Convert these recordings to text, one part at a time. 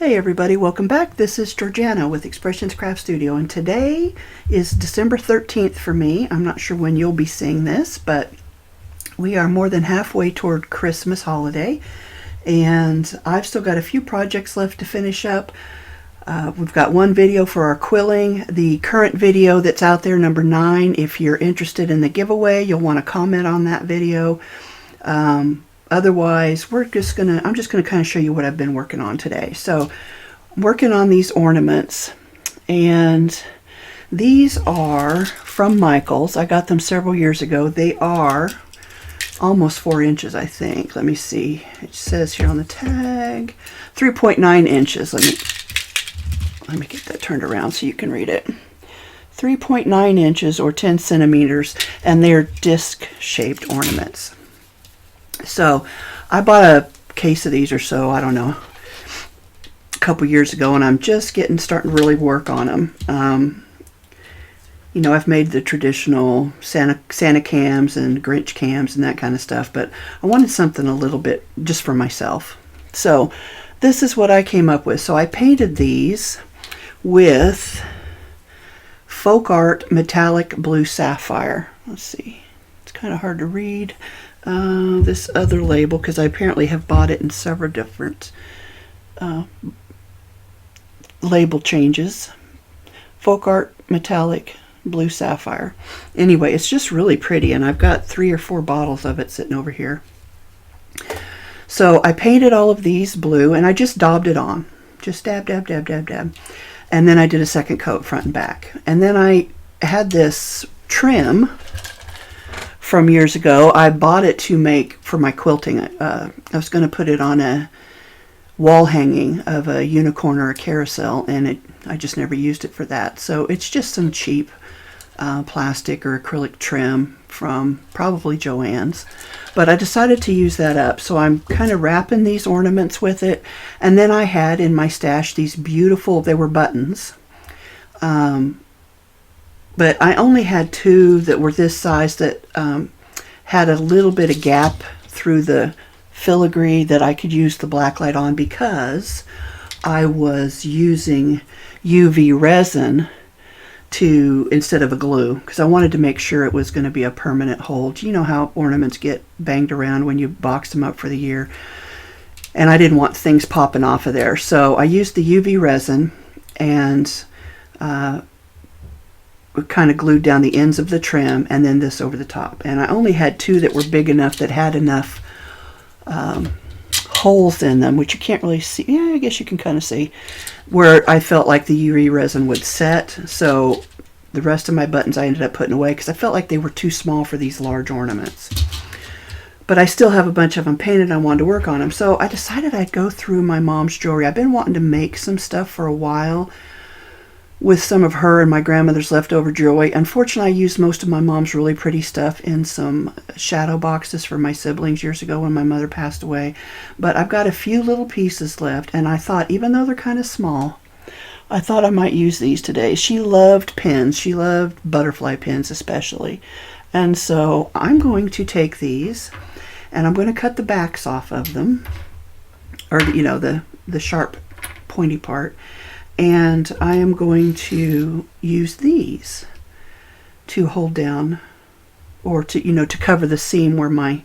Hey everybody, welcome back. This is Georgiana with Expressions Craft Studio, and today is December 13th for me. I'm not sure when you'll be seeing this, but we are more than halfway toward Christmas holiday, and I've still got a few projects left to finish up. We've got one video for our quilling. The current video that's out there, number 9, if you're interested in the giveaway, you'll want to comment on that video. Otherwise, I'm just gonna kind of show you what I've been working on today. So I'm working on these ornaments, and these are from Michaels. I got them several years ago. They are almost 4 inches, I think. Let me see. It says here on the tag 3.9 inches. Let me get that turned around so you can read it. 3.9 inches or 10 centimeters, and they're disc-shaped ornaments. So I bought a case of these or so, I don't know, a couple years ago, and I'm just starting to really work on them. You know, I've made the traditional Santa cams and Grinch cams and that kind of stuff, but I wanted something a little bit just for myself. So this is what I came up with. So I painted these with Folkart Metallic Blue Sapphire. Let's see, it's kind of hard to read. This other label, because I apparently have bought it in several different label changes. Folkart Metallic Blue Sapphire. Anyway, it's just really pretty, and I've got 3 or 4 bottles of it sitting over here. So I painted all of these blue, and I just daubed it on. Just dab, dab, dab, dab, dab. And then I did a second coat front and back. And then I had this trim from years ago. I bought it to make for my quilting. I was going to put it on a wall hanging of a unicorn or a carousel, and I just never used it for that. So it's just some cheap plastic or acrylic trim from probably Joann's. But I decided to use that up. So I'm kind of wrapping these ornaments with it. And then I had in my stash these beautiful, they were buttons. But I only had 2 that were this size that had a little bit of gap through the filigree that I could use the blacklight on, because I was using UV resin instead of a glue, because I wanted to make sure it was going to be a permanent hold. You know how ornaments get banged around when you box them up for the year, and I didn't want things popping off of there. So I used the UV resin and kind of glued down the ends of the trim, and then this over the top. And I only had 2 that were big enough, that had enough holes in them, which you can't really see. Yeah, I guess you can kind of see where I felt like the UV resin would set. So the rest of my buttons I ended up putting away, because I felt like they were too small for these large ornaments. But I still have a bunch of them painted. I wanted to work on them. So I decided I'd go through my mom's jewelry. I've been wanting to make some stuff for a while with some of her and my grandmother's leftover jewelry. Unfortunately, I used most of my mom's really pretty stuff in some shadow boxes for my siblings years ago when my mother passed away. But I've got a few little pieces left, and I thought, even though they're kind of small, I thought I might use these today. She loved pins. She loved butterfly pins especially. And so I'm going to take these, and I'm going to cut the backs off of them, or you know, the sharp pointy part. And I am going to use these to hold down, or to cover the seam where my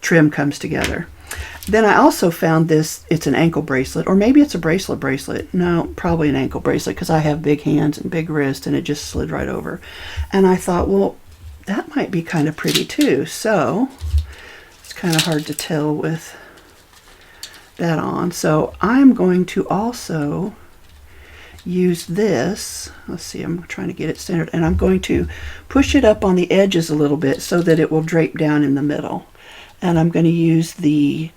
trim comes together. Then I also found this. It's an ankle bracelet, or maybe it's a bracelet. No, probably an ankle bracelet, because I have big hands and big wrists, and it just slid right over. And I thought, well, that might be kind of pretty too. So it's kind of hard to tell with that on. So I'm going to also use this. Let's see, I'm trying to get it centered, and I'm going to push it up on the edges a little bit so that it will drape down in the middle. And I'm going to use the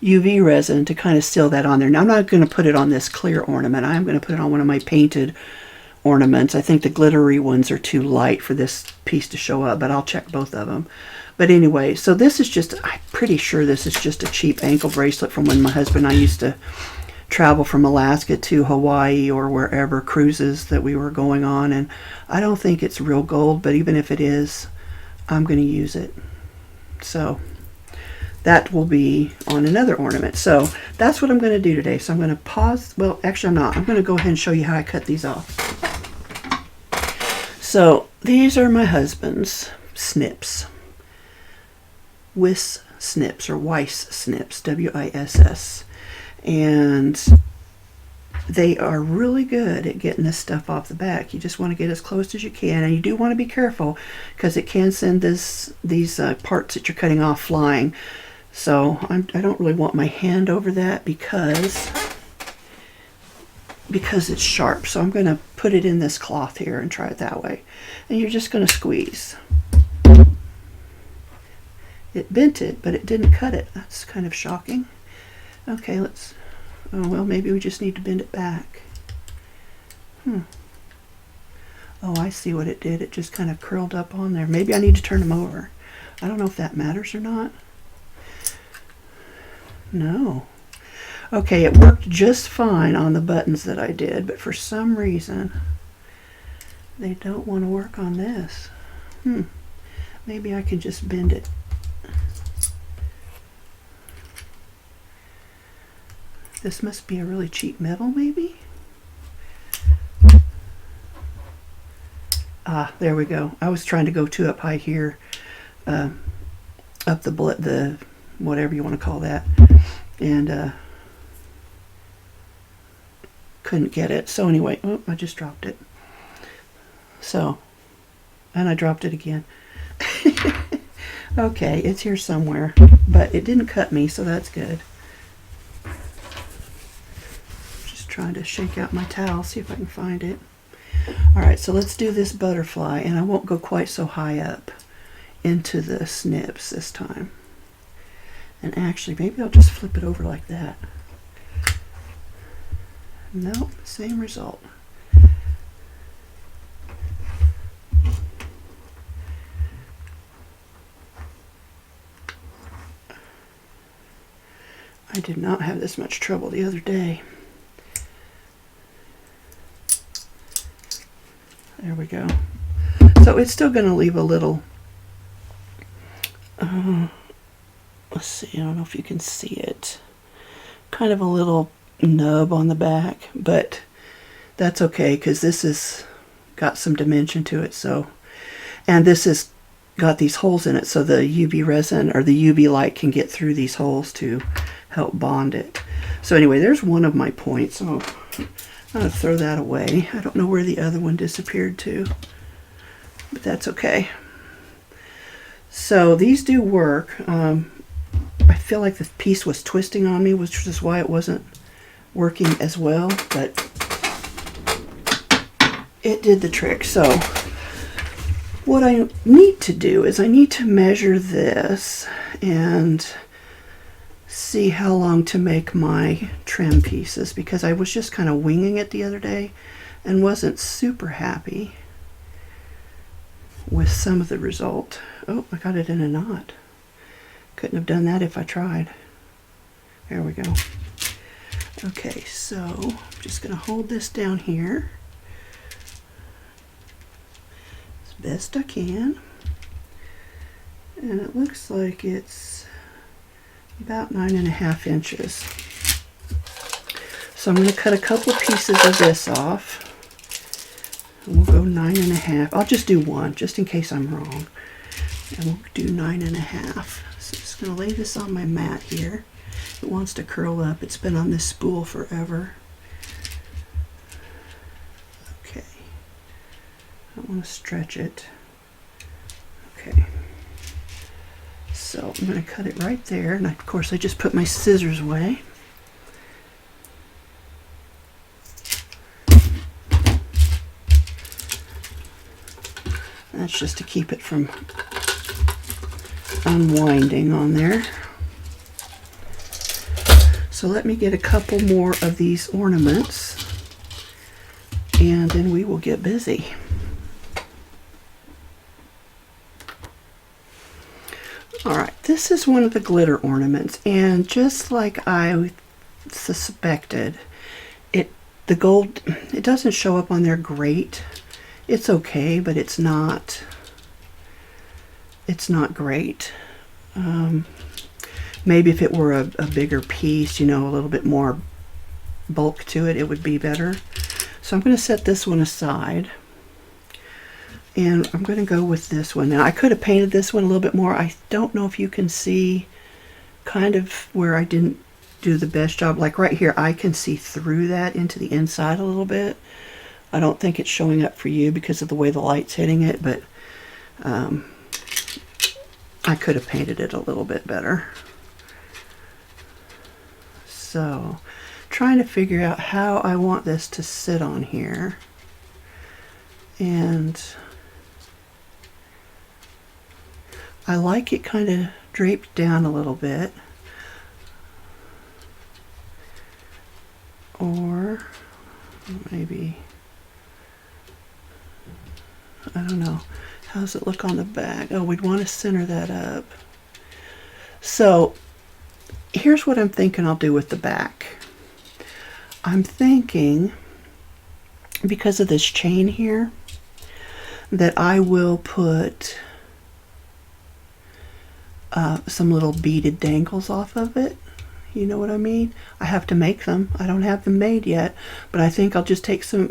UV resin to kind of seal that on there. Now I'm not going to put it on this clear ornament. I'm going to put it on one of my painted ornaments. I think the glittery ones are too light for this piece to show up, but I'll check both of them. But anyway, so this is just, I'm pretty sure this is just a cheap ankle bracelet from when my husband and I used to travel from Alaska to Hawaii or wherever, cruises that we were going on. And I don't think it's real gold, but even if it is, I'm going to use it. So that will be on another ornament. So that's what I'm going to do today. So I'm going to pause. Well, actually I'm not. I'm going to go ahead and show you how I cut these off. So these are my husband's snips. Wiss snips, or Weiss snips, W-I-S-S. And they are really good at getting this stuff off the back. You just want to get as close as you can, and you do want to be careful because it can send these parts that you're cutting off flying. So I don't really want my hand over that because it's sharp. So I'm going to put it in this cloth here and try it that way. And you're just going to squeeze. It bent it, but it didn't cut it. That's kind of shocking. Okay, let's... Oh, well, maybe we just need to bend it back. Oh, I see what it did. It just kind of curled up on there. Maybe I need to turn them over. I don't know if that matters or not. No. Okay, it worked just fine on the buttons that I did, but for some reason, they don't want to work on this. Maybe I can just bend it. This must be a really cheap metal, maybe? Ah, there we go. I was trying to go too up high here, up the whatever you want to call that, and couldn't get it. So anyway, oh, I just dropped it. So, and I dropped it again. Okay, it's here somewhere, but it didn't cut me, so that's good. Trying to shake out my towel, see if I can find it. Alright, so let's do this butterfly, and I won't go quite so high up into the snips this time. And actually, maybe I'll just flip it over like that. Nope, same result. I did not have this much trouble the other day. There we go. So it's still going to leave a little, let's see, I don't know if you can see it, kind of a little nub on the back, but that's okay because this has got some dimension to it. So, and this has got these holes in it, so the UV resin or the UV light can get through these holes to help bond it. So anyway, there's one of my points. Oh, I'm going to throw that away. I don't know where the other one disappeared to, but that's okay. So these do work. I feel like the piece was twisting on me, which is why it wasn't working as well, but it did the trick. So what I need to do is I need to measure this and see how long to make my trim pieces, because I was just kind of winging it the other day and wasn't super happy with some of the result. Oh, I got it in a knot. Couldn't have done that if I tried. There we go. Okay, so I'm just going to hold this down here as best I can. And it looks like it's about 9.5 inches. So I'm going to cut a couple pieces of this off. And we'll go 9.5. I'll just do one, just in case I'm wrong. And we'll do 9.5. So I'm just going to lay this on my mat here. It wants to curl up. It's been on this spool forever. Okay. I don't want to stretch it. Okay. So I'm going to cut it right there, and of course I just put my scissors away. That's just to keep it from unwinding on there. So let me get a couple more of these ornaments, and then we will get busy. Alright, this is one of the glitter ornaments, and just like I suspected, the gold, it doesn't show up on there great. It's okay, but it's not great. Maybe if it were a bigger piece, you know, a little bit more bulk to it, it would be better. So I'm going to set this one aside. And I'm going to go with this one. Now, I could have painted this one a little bit more. I don't know if you can see kind of where I didn't do the best job. Like right here, I can see through that into the inside a little bit. I don't think it's showing up for you because of the way the light's hitting it, but I could have painted it a little bit better. So, trying to figure out how I want this to sit on here. And I like it kind of draped down a little bit. Or maybe, I don't know. How does it look on the back? Oh, we'd want to center that up. So here's what I'm thinking I'll do with the back. I'm thinking, because of this chain here, that I will put some little beaded dangles off of it. You know what I mean? I have to make them. I don't have them made yet, but I think I'll just take some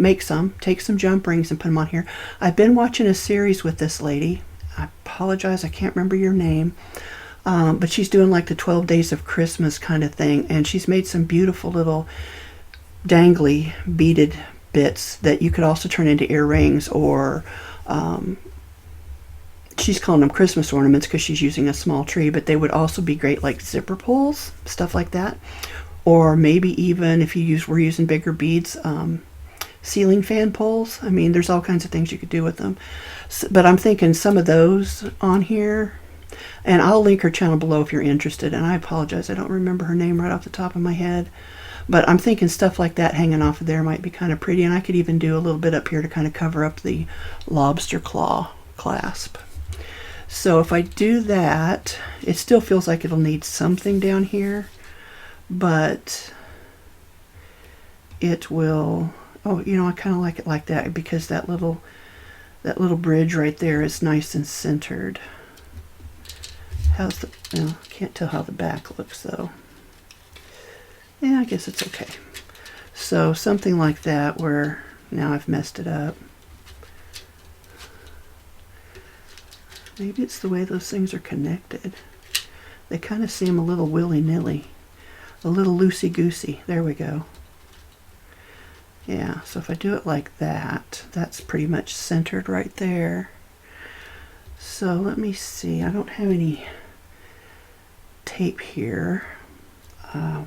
jump rings and put them on here. I've been watching a series with this lady. I apologize, I can't remember your name. But she's doing like the 12 days of Christmas kind of thing, and she's made some beautiful little dangly beaded bits that you could also turn into earrings, or she's calling them Christmas ornaments because she's using a small tree, but they would also be great like zipper pulls, stuff like that. Or maybe even if we're using bigger beads, ceiling fan pulls. I mean, there's all kinds of things you could do with them. So, but I'm thinking some of those on here, and I'll link her channel below if you're interested. And I apologize, I don't remember her name right off the top of my head. But I'm thinking stuff like that hanging off of there might be kind of pretty. And I could even do a little bit up here to kind of cover up the lobster claw clasp. So if I do that, it still feels like it'll need something down here, but it will, oh, you know, I kind of like it like that because that little bridge right there is nice and centered. How's the, no, I can't tell how the back looks though. Yeah, I guess it's okay. So something like that where now I've messed it up. Maybe it's the way those things are connected. They kind of seem a little willy-nilly, a little loosey-goosey. There we go. Yeah, so if I do it like that, that's pretty much centered right there. So let me see. I don't have any tape here. I'm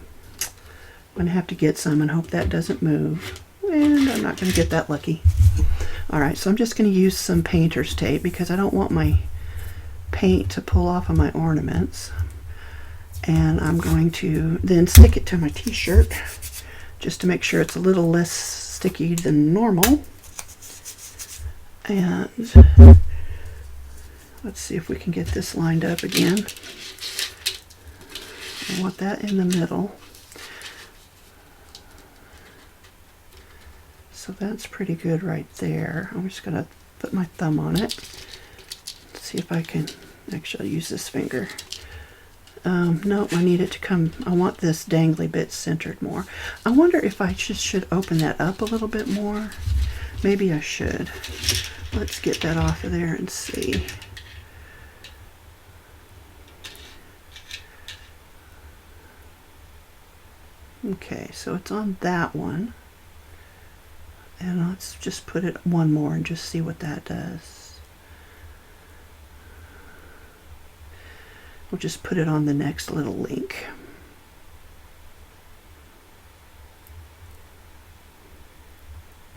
going to have to get some and hope that doesn't move. And I'm not going to get that lucky. Alright, so I'm just going to use some painter's tape because I don't want my paint to pull off of my ornaments. And I'm going to then stick it to my t-shirt just to make sure it's a little less sticky than normal. And let's see if we can get this lined up again. I want that in the middle. So that's pretty good right there. I'm just going to put my thumb on it. See if I can actually use this finger. No, I need it to come, I want this dangly bit centered more. I wonder if I just should open that up a little bit more. Maybe I should. Let's get that off of there and see. Okay, so it's on that one. And let's just put it one more and just see what that does. We'll just put it on the next little link.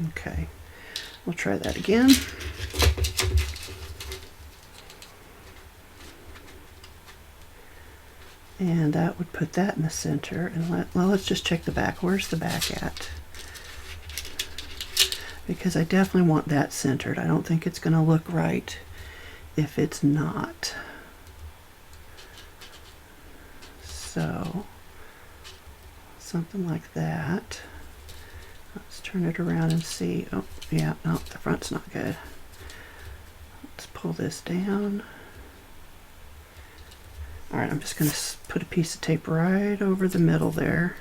Okay, we'll try that again. And that would put that in the center. And well, let's just check the back. Where's the back at? Because I definitely want that centered. I don't think it's going to look right if it's not. So, something like that. Let's turn it around and see. Oh, yeah, no, the front's not good. Let's pull this down. All right, I'm just going to put a piece of tape right over the middle there,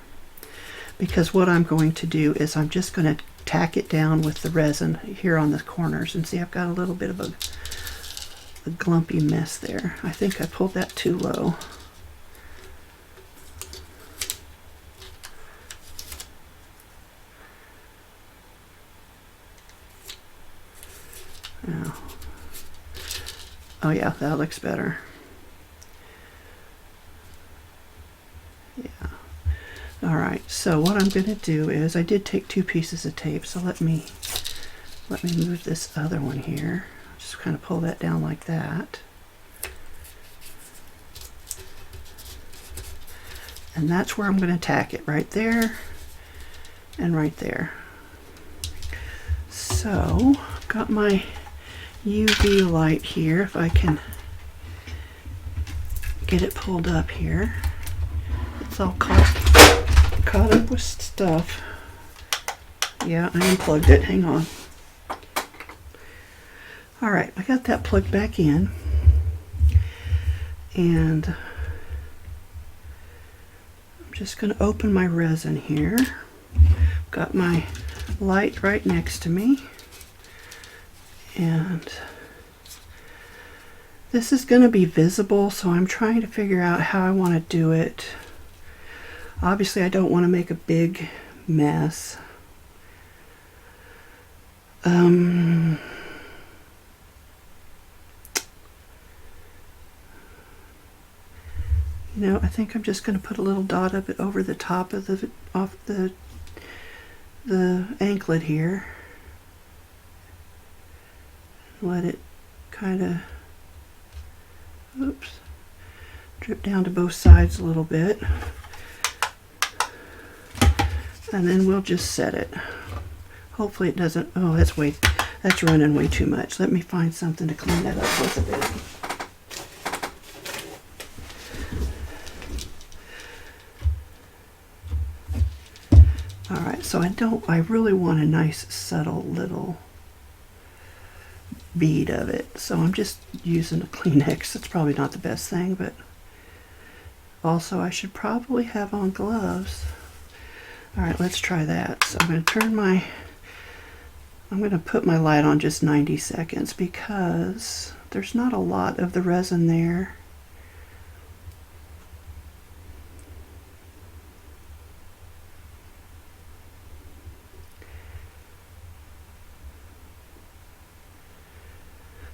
because what I'm going to do is I'm just going to tack it down with the resin here on the corners. And see, I've got a little bit of a glumpy mess there. I think I pulled that too low. Now, oh yeah, that looks better. Yeah. All right, so what I'm going to do is, I did take 2 pieces of tape, so let me move this other one here. Just kind of pull that down like that. And that's where I'm going to tack it, right there and right there. So, I've got my UV light here, if I can get it pulled up here. It's all caught up with stuff. Yeah, I unplugged it. Hang on. All right, I got that plugged back in. And I'm just going to open my resin here. Got my light right next to me. And this is going to be visible, so I'm trying to figure out how I want to do it. Obviously, I don't want to make a big mess. You know, I think I'm just going to put a little dot of it over the top of the anklet here. Let it kind of, oops, drip down to both sides a little bit. And then we'll just set it. Hopefully it doesn't, oh, that's running way too much. Let me find something to clean that up with a bit. Alright, so I really want a nice subtle little bead of it. So I'm just using a Kleenex. It's probably not the best thing, but also I should probably have on gloves. Alright, let's try that. So I'm going to put my light on just 90 seconds because there's not a lot of the resin there.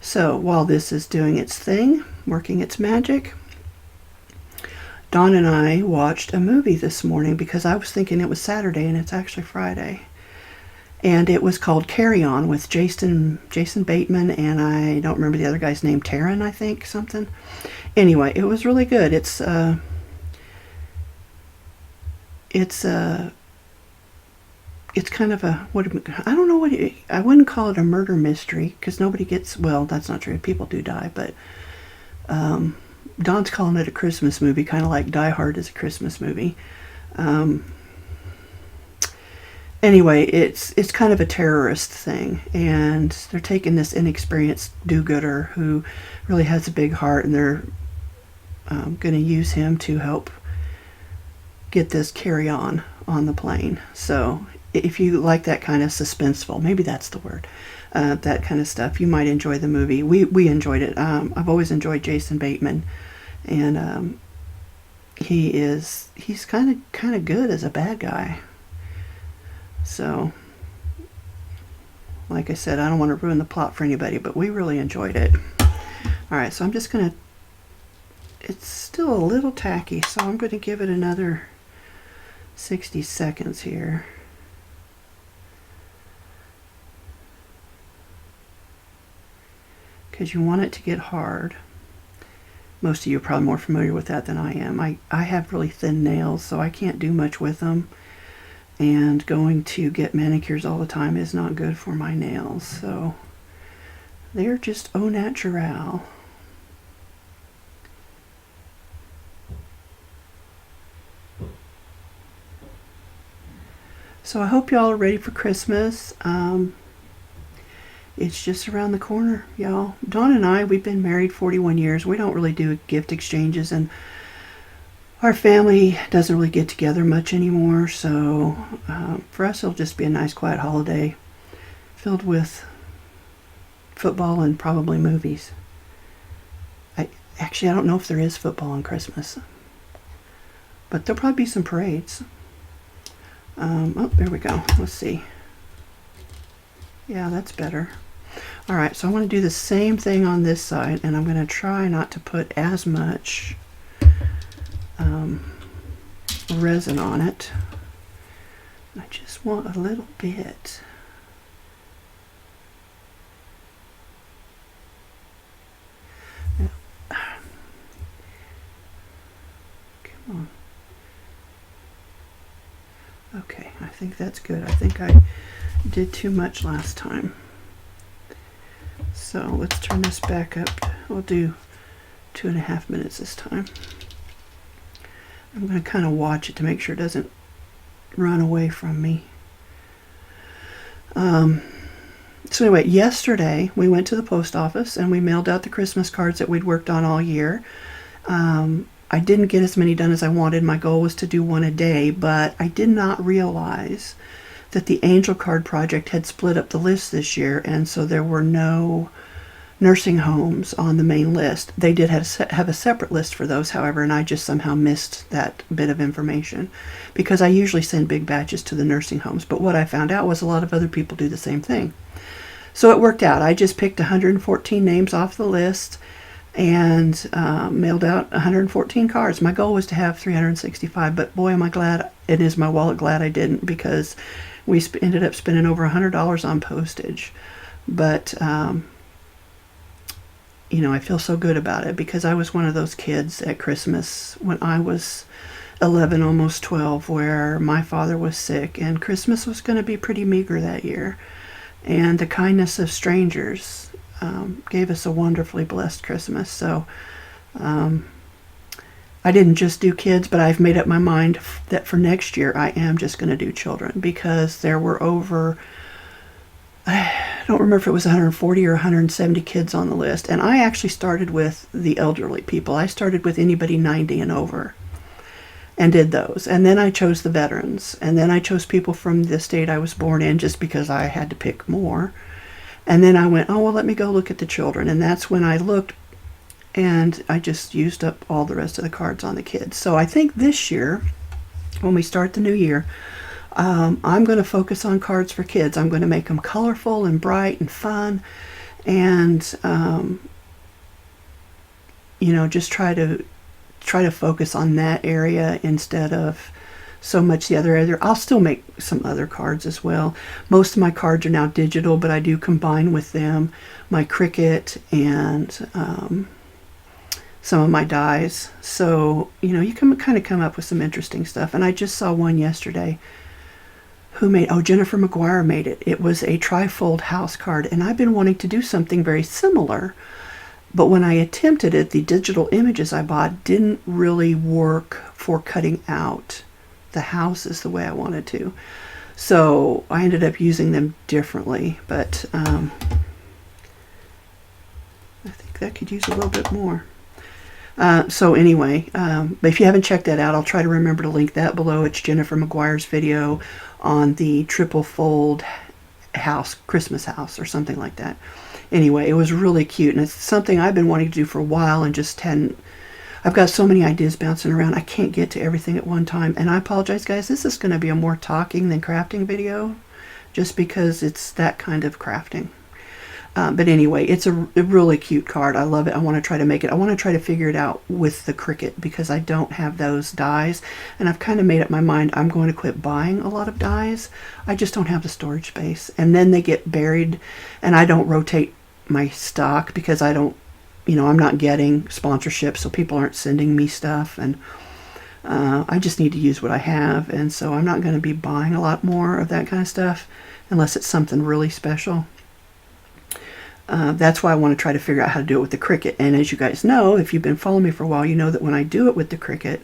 So while this is doing its thing, working its magic, Dawn and I watched a movie this morning because I was thinking it was Saturday and it's actually Friday. And it was called Carry On with Jason Bateman, and I don't remember the other guy's name, Taron, I think, something. Anyway, it was really good. It's kind of a, I don't know what, I wouldn't call it a murder mystery because nobody gets, well, that's not true. People do die, but Dawn's calling it a Christmas movie, kind of like Die Hard is a Christmas movie. Anyway, it's kind of a terrorist thing, and they're taking this inexperienced do-gooder who really has a big heart, and they're going to use him to help get this carry on the plane. So if you like that kind of suspenseful, maybe that's the word, that kind of stuff, you might enjoy the movie. We enjoyed it. I've always enjoyed Jason Bateman, and he's kind of good as a bad guy. So, like I said, I don't want to ruin the plot for anybody, but we really enjoyed it. Alright, so I'm just going to, it's still a little tacky, so I'm going to give it another 60 seconds here. Because you want it to get hard. Most of you are probably more familiar with that than I am. I have really thin nails, so I can't do much with them. And going to get manicures all the time is not good for my nails, so they're just au naturel. So I hope y'all are ready for Christmas. It's just around the corner, y'all. Dawn and I, we've been married 41 years. We don't really do gift exchanges, and our family doesn't really get together much anymore. So for us, it'll just be a nice, quiet holiday filled with football and probably movies. Actually, I don't know if there is football on Christmas, but there'll probably be some parades. Oh, there we go. Let's see. Yeah, that's better. All right, so I want to do the same thing on this side, and I'm going to try not to put as much resin on it. I just want a little bit. Come on. Okay, I think that's good. I think I did too much last time. So let's turn this back up. We'll do 2.5 minutes this time. I'm going to kind of watch it to make sure it doesn't run away from me. So anyway, yesterday we went to the post office and we mailed out the Christmas cards that we'd worked on all year. I didn't get as many done as I wanted. My goal was to do one a day, but I did not realize that the Angel Card Project had split up the list this year, and so there were no nursing homes on the main list. They did have a separate list for those, however, and I just somehow missed that bit of information because I usually send big batches to the nursing homes, but what I found out was a lot of other people do the same thing. So it worked out. I just picked 114 names off the list and mailed out 114 cards. My goal was to have 365, but boy, am I glad, and is my wallet glad I didn't, because we ended up spending over $100 on postage. But you know, I feel so good about it because I was one of those kids at Christmas when I was 11, almost 12, where my father was sick and Christmas was going to be pretty meager that year. And the kindness of strangers gave us a wonderfully blessed Christmas. So I didn't just do kids, but I've made up my mind that for next year I am just going to do children, because there were over, I don't remember if it was 140 or 170 kids on the list. And I actually started with the elderly people. I started with anybody 90 and over and did those. And then I chose the veterans. And then I chose people from the state I was born in, just because I had to pick more. And then I went, oh, well, let me go look at the children. And that's when I looked, and I just used up all the rest of the cards on the kids. So I think this year, when we start the new year, I'm going to focus on cards for kids. I'm going to make them colorful and bright and fun, and you know, just try to focus on that area instead of so much the other area. I'll still make some other cards as well. Most of my cards are now digital, but I do combine with them my Cricut and some of my dies. So, you know, you can kind of come up with some interesting stuff. And I just saw one yesterday. Who made, oh, Jennifer McGuire made it. It was a trifold house card, and I've been wanting to do something very similar, but when I attempted it, the digital images I bought didn't really work for cutting out the houses the way I wanted to. So I ended up using them differently, but I think that could use a little bit more. So anyway, but if you haven't checked that out, I'll try to remember to link that below. It's Jennifer McGuire's video on the triple fold house, Christmas house or something like that. Anyway, it was really cute, and it's something I've been wanting to do for a while and just hadn't. I've got so many ideas bouncing around, I can't get to everything at one time. And I apologize, guys, this is going to be a more talking than crafting video, just because it's that kind of crafting. But anyway, it's a really cute card. I love it. I want to try to make it. I want to try to figure it out with the Cricut, because I don't have those dies. And I've kind of made up my mind I'm going to quit buying a lot of dies. I just don't have the storage space. And then they get buried, and I don't rotate my stock because I don't, you know, I'm not getting sponsorships, so people aren't sending me stuff. And I just need to use what I have. And so I'm not going to be buying a lot more of that kind of stuff unless it's something really special. That's why I want to try to figure out how to do it with the Cricut. And as you guys know, if you've been following me for a while, you know that when I do it with the Cricut,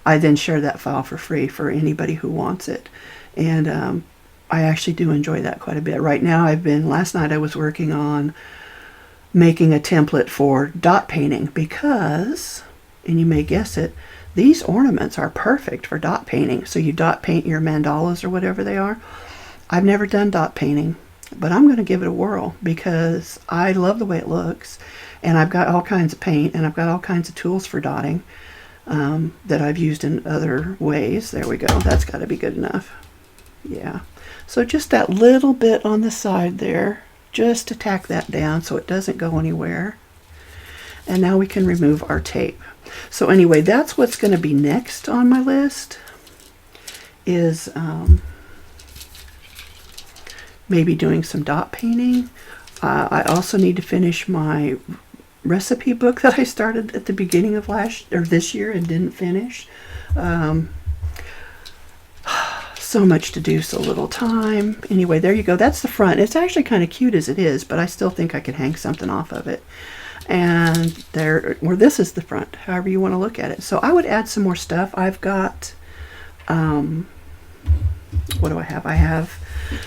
I then share that file for free for anybody who wants it. And I actually do enjoy that quite a bit. Right now last night I was working on making a template for dot painting because, and you may guess it, these ornaments are perfect for dot painting. So you dot paint your mandalas or whatever they are. I've never done dot painting, but I'm going to give it a whirl because I love the way it looks, and I've got all kinds of paint, and I've got all kinds of tools for dotting that I've used in other ways. There we go. That's got to be good enough. Yeah. So just that little bit on the side there, just to tack that down so it doesn't go anywhere. And now we can remove our tape. So anyway, that's what's going to be next on my list is maybe doing some dot painting. I also need to finish my recipe book that I started at the beginning of this year and didn't finish. So much to do, so little time. Anyway, there you go. That's the front. It's actually kind of cute as it is, but I still think I could hang something off of it. And this is the front, however you want to look at it. So I would add some more stuff. I've got, what do I have?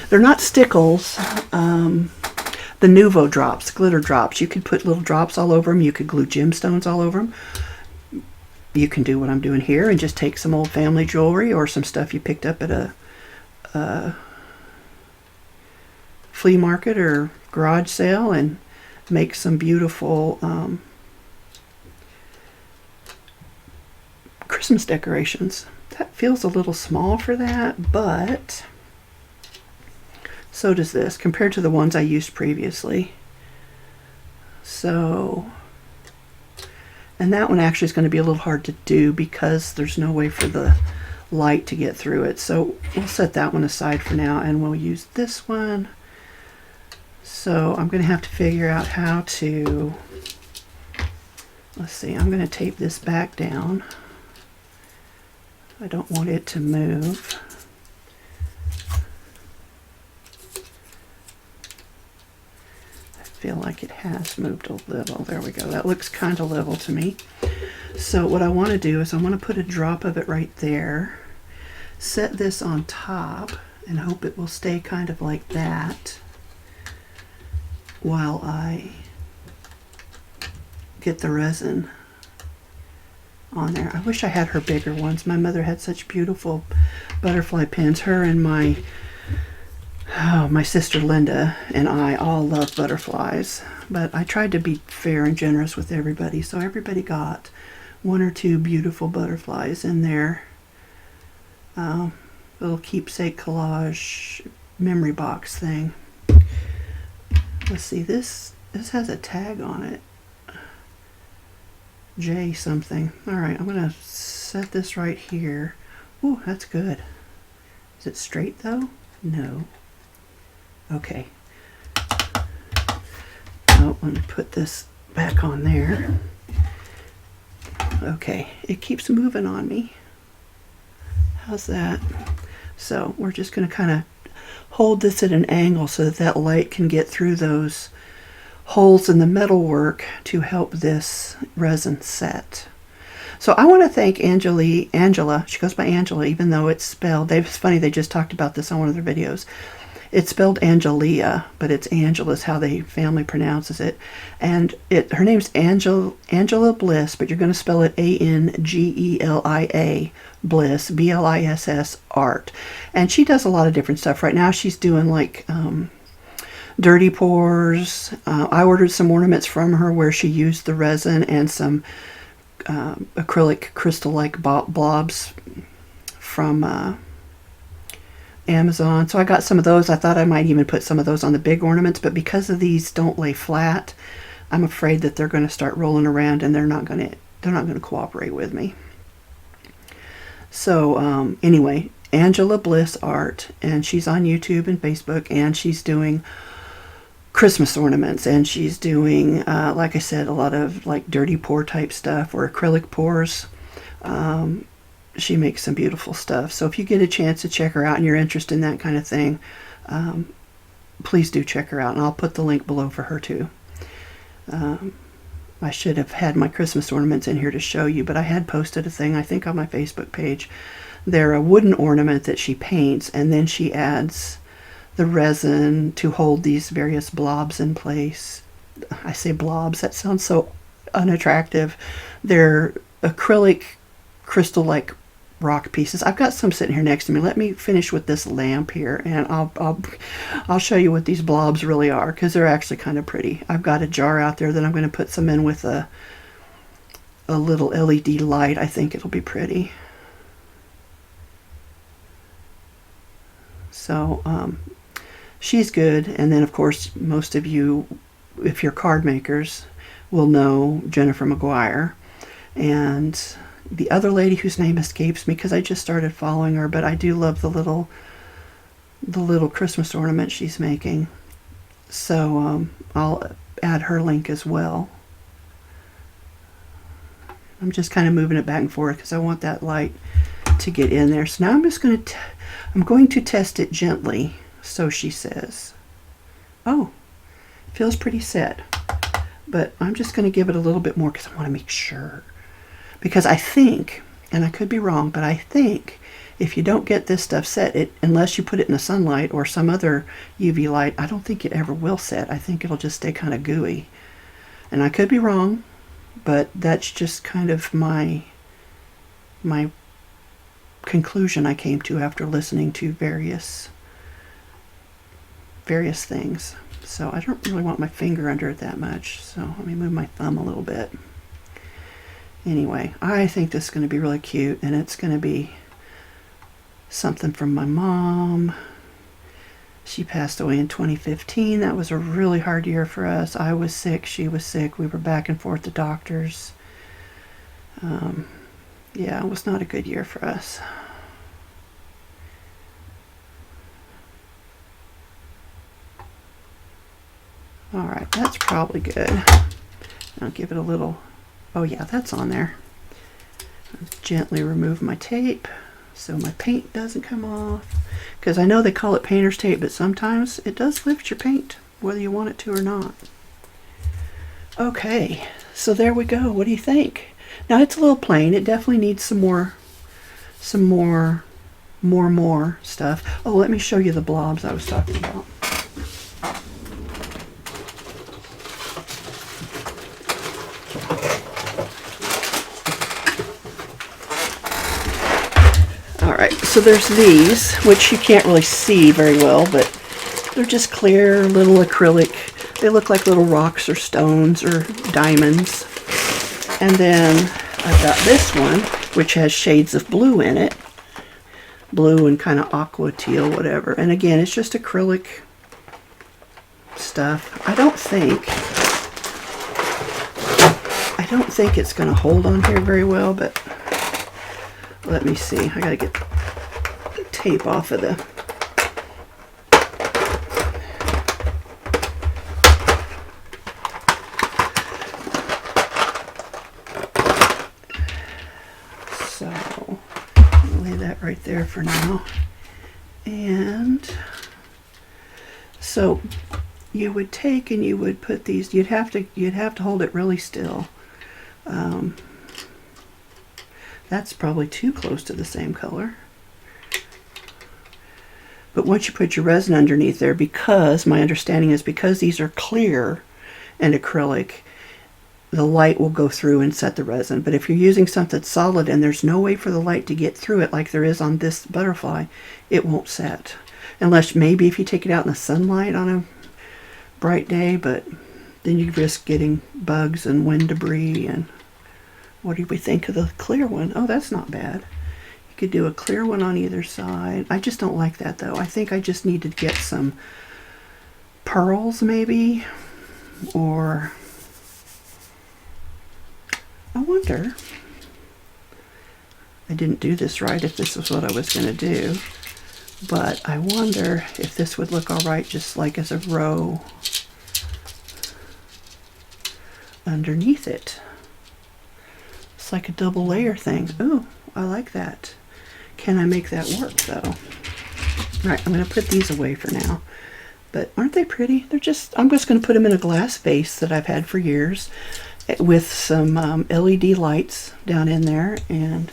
They're not stickles, the Nuvo drops, glitter drops. You could put little drops all over them. You could glue gemstones all over them. You can do what I'm doing here and just take some old family jewelry or some stuff you picked up at a flea market or garage sale and make some beautiful Christmas decorations. That feels a little small for that, but so does this compared to the ones I used previously. So, and that one actually is going to be a little hard to do because there's no way for the light to get through it. So we'll set that one aside for now and we'll use this one. So I'm going to have to figure out how to, let's see, I'm going to tape this back down. I don't want it to move. I feel like it has moved a little. There we go. That looks kind of level to me. So what I want to do is I want to put a drop of it right there, set this on top, and hope it will stay kind of like that while I get the resin on there. I wish I had her bigger ones. My mother had such beautiful butterfly pins. Her and my sister Linda and I all love butterflies, but I tried to be fair and generous with everybody, so everybody got one or two beautiful butterflies in their little keepsake collage memory box thing. Let's see, this has a tag on it. J something. Alright, I'm going to set this right here. Ooh, that's good. Is it straight though? No. Okay. Oh, let me put this back on there. Okay, it keeps moving on me. How's that? So we're just going to kind of hold this at an angle so that that light can get through those holes in the metalwork to help this resin set. So I want to thank Angela, she goes by Angela, even though it's spelled, it's funny, they just talked about this on one of their videos. It's spelled Angelia, but it's Angela is how the family pronounces it. And her name's Angela Bliss, but you're going to spell it Angelia, Bliss, Bliss, art. And she does a lot of different stuff. Right now she's doing like dirty pours. I ordered some ornaments from her where she used the resin and some acrylic crystal-like blobs from Amazon. So I got some of those. I thought I might even put some of those on the big ornaments, but because of these don't lay flat, I'm afraid that they're going to start rolling around and they're not going to cooperate with me. So anyway, Angela Bliss Art, and she's on YouTube and Facebook, and she's doing Christmas ornaments, and she's doing like I said, a lot of like dirty pour type stuff or acrylic pours. She makes some beautiful stuff. So if you get a chance to check her out and you're interested in that kind of thing, please do check her out, and I'll put the link below for her too. I should have had my Christmas ornaments in here to show you, but I had posted a thing, I think, on my Facebook page. They're a wooden ornament that she paints, and then she adds the resin to hold these various blobs in place. I say blobs, that sounds so unattractive. They're acrylic crystal-like rock pieces. I've got some sitting here next to me. Let me finish with this lamp here, and I'll show you what these blobs really are, because they're actually kind of pretty. I've got a jar out there that I'm going to put some in with a little LED light. I think it'll be pretty. So she's good. And then of course most of you, if you're card makers, will know Jennifer McGuire. And the other lady whose name escapes me because I just started following her, but I do love the little Christmas ornament she's making. So I'll add her link as well. I'm just kind of moving it back and forth because I want that light to get in there. So now I'm just going to test it gently. So she says, oh, it feels pretty set, but I'm just going to give it a little bit more because I want to make sure. Because I think, and I could be wrong, but I think if you don't get this stuff set, unless you put it in the sunlight or some other UV light, I don't think it ever will set. I think it'll just stay kind of gooey. And I could be wrong, but that's just kind of my conclusion I came to after listening to various things. So I don't really want my finger under it that much. So let me move my thumb a little bit. Anyway, I think this is going to be really cute, and it's going to be something from my mom. She passed away in 2015. That was a really hard year for us. I was sick, she was sick. We were back and forth to doctors. Yeah, it was not a good year for us. All right, that's probably good. I'll give it a little. Oh yeah, that's on there. I'll gently remove my tape so my paint doesn't come off. Because I know they call it painter's tape, but sometimes it does lift your paint, whether you want it to or not. Okay, so there we go. What do you think? Now it's a little plain. It definitely needs some more stuff. Oh, let me show you the blobs I was talking about. Alright, so there's these, which you can't really see very well, but they're just clear little acrylic. They look like little rocks or stones or diamonds. And then I've got this one, which has shades of blue in it. Blue and kind of aqua teal, whatever. And again, it's just acrylic stuff. I don't think it's going to hold on here very well, but let me see. I gotta get the tape off of the. So I'll lay that right there for now. And so you would take and you would put these. You'd have to hold it really still. That's probably too close to the same color. But once you put your resin underneath there, because my understanding is because these are clear and acrylic, the light will go through and set the resin. But if you're using something solid and there's no way for the light to get through it like there is on this butterfly, it won't set. Unless maybe if you take it out in the sunlight on a bright day, but then you risk getting bugs and wind debris. And what do we think of the clear one? Oh, that's not bad. You could do a clear one on either side. I just don't like that though. I think I just need to get some pearls maybe, or I wonder. I didn't do this right if this was what I was going to do, but I wonder if this would look all right just like as a row underneath it. It's like a double layer thing. Ooh, I like that. Can I make that work though? All right, I'm going to put these away for now. But aren't they pretty? I'm just going to put them in a glass vase that I've had for years with some LED lights down in there, and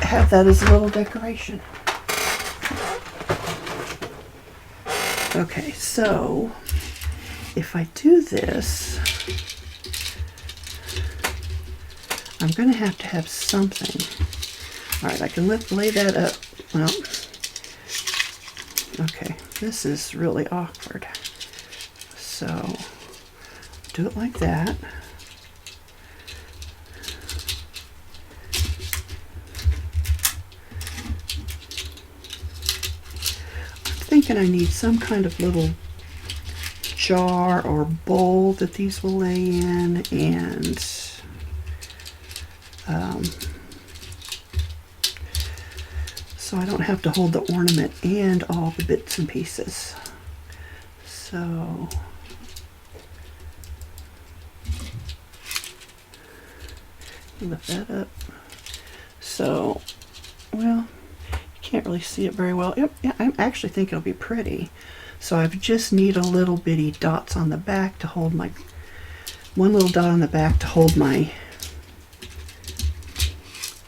have that as a little decoration. Okay, so if I do this, I'm going to have something. All right, I can lay that up. Well, okay, this is really awkward. So do it like that. I'm thinking I need some kind of little jar or bowl that these will lay in, and so I don't have to hold the ornament and all the bits and pieces. So lift that up. So, well, you can't really see it very well. Yep, yeah, I actually think it'll be pretty. So I just need a little bitty dots on the back to hold my, one little dot on the back to hold my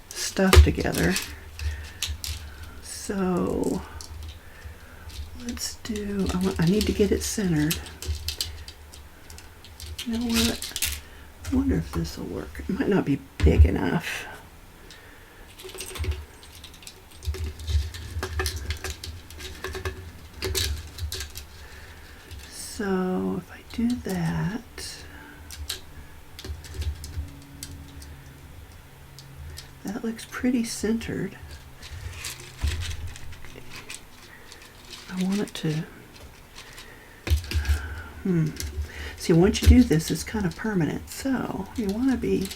stuff together. So let's do, I need to get it centered. You know what? I wonder if this will work. It might not be big enough. So if I do that, that looks pretty centered. I want it to, see, once you do this, it's kind of permanent. So you want to be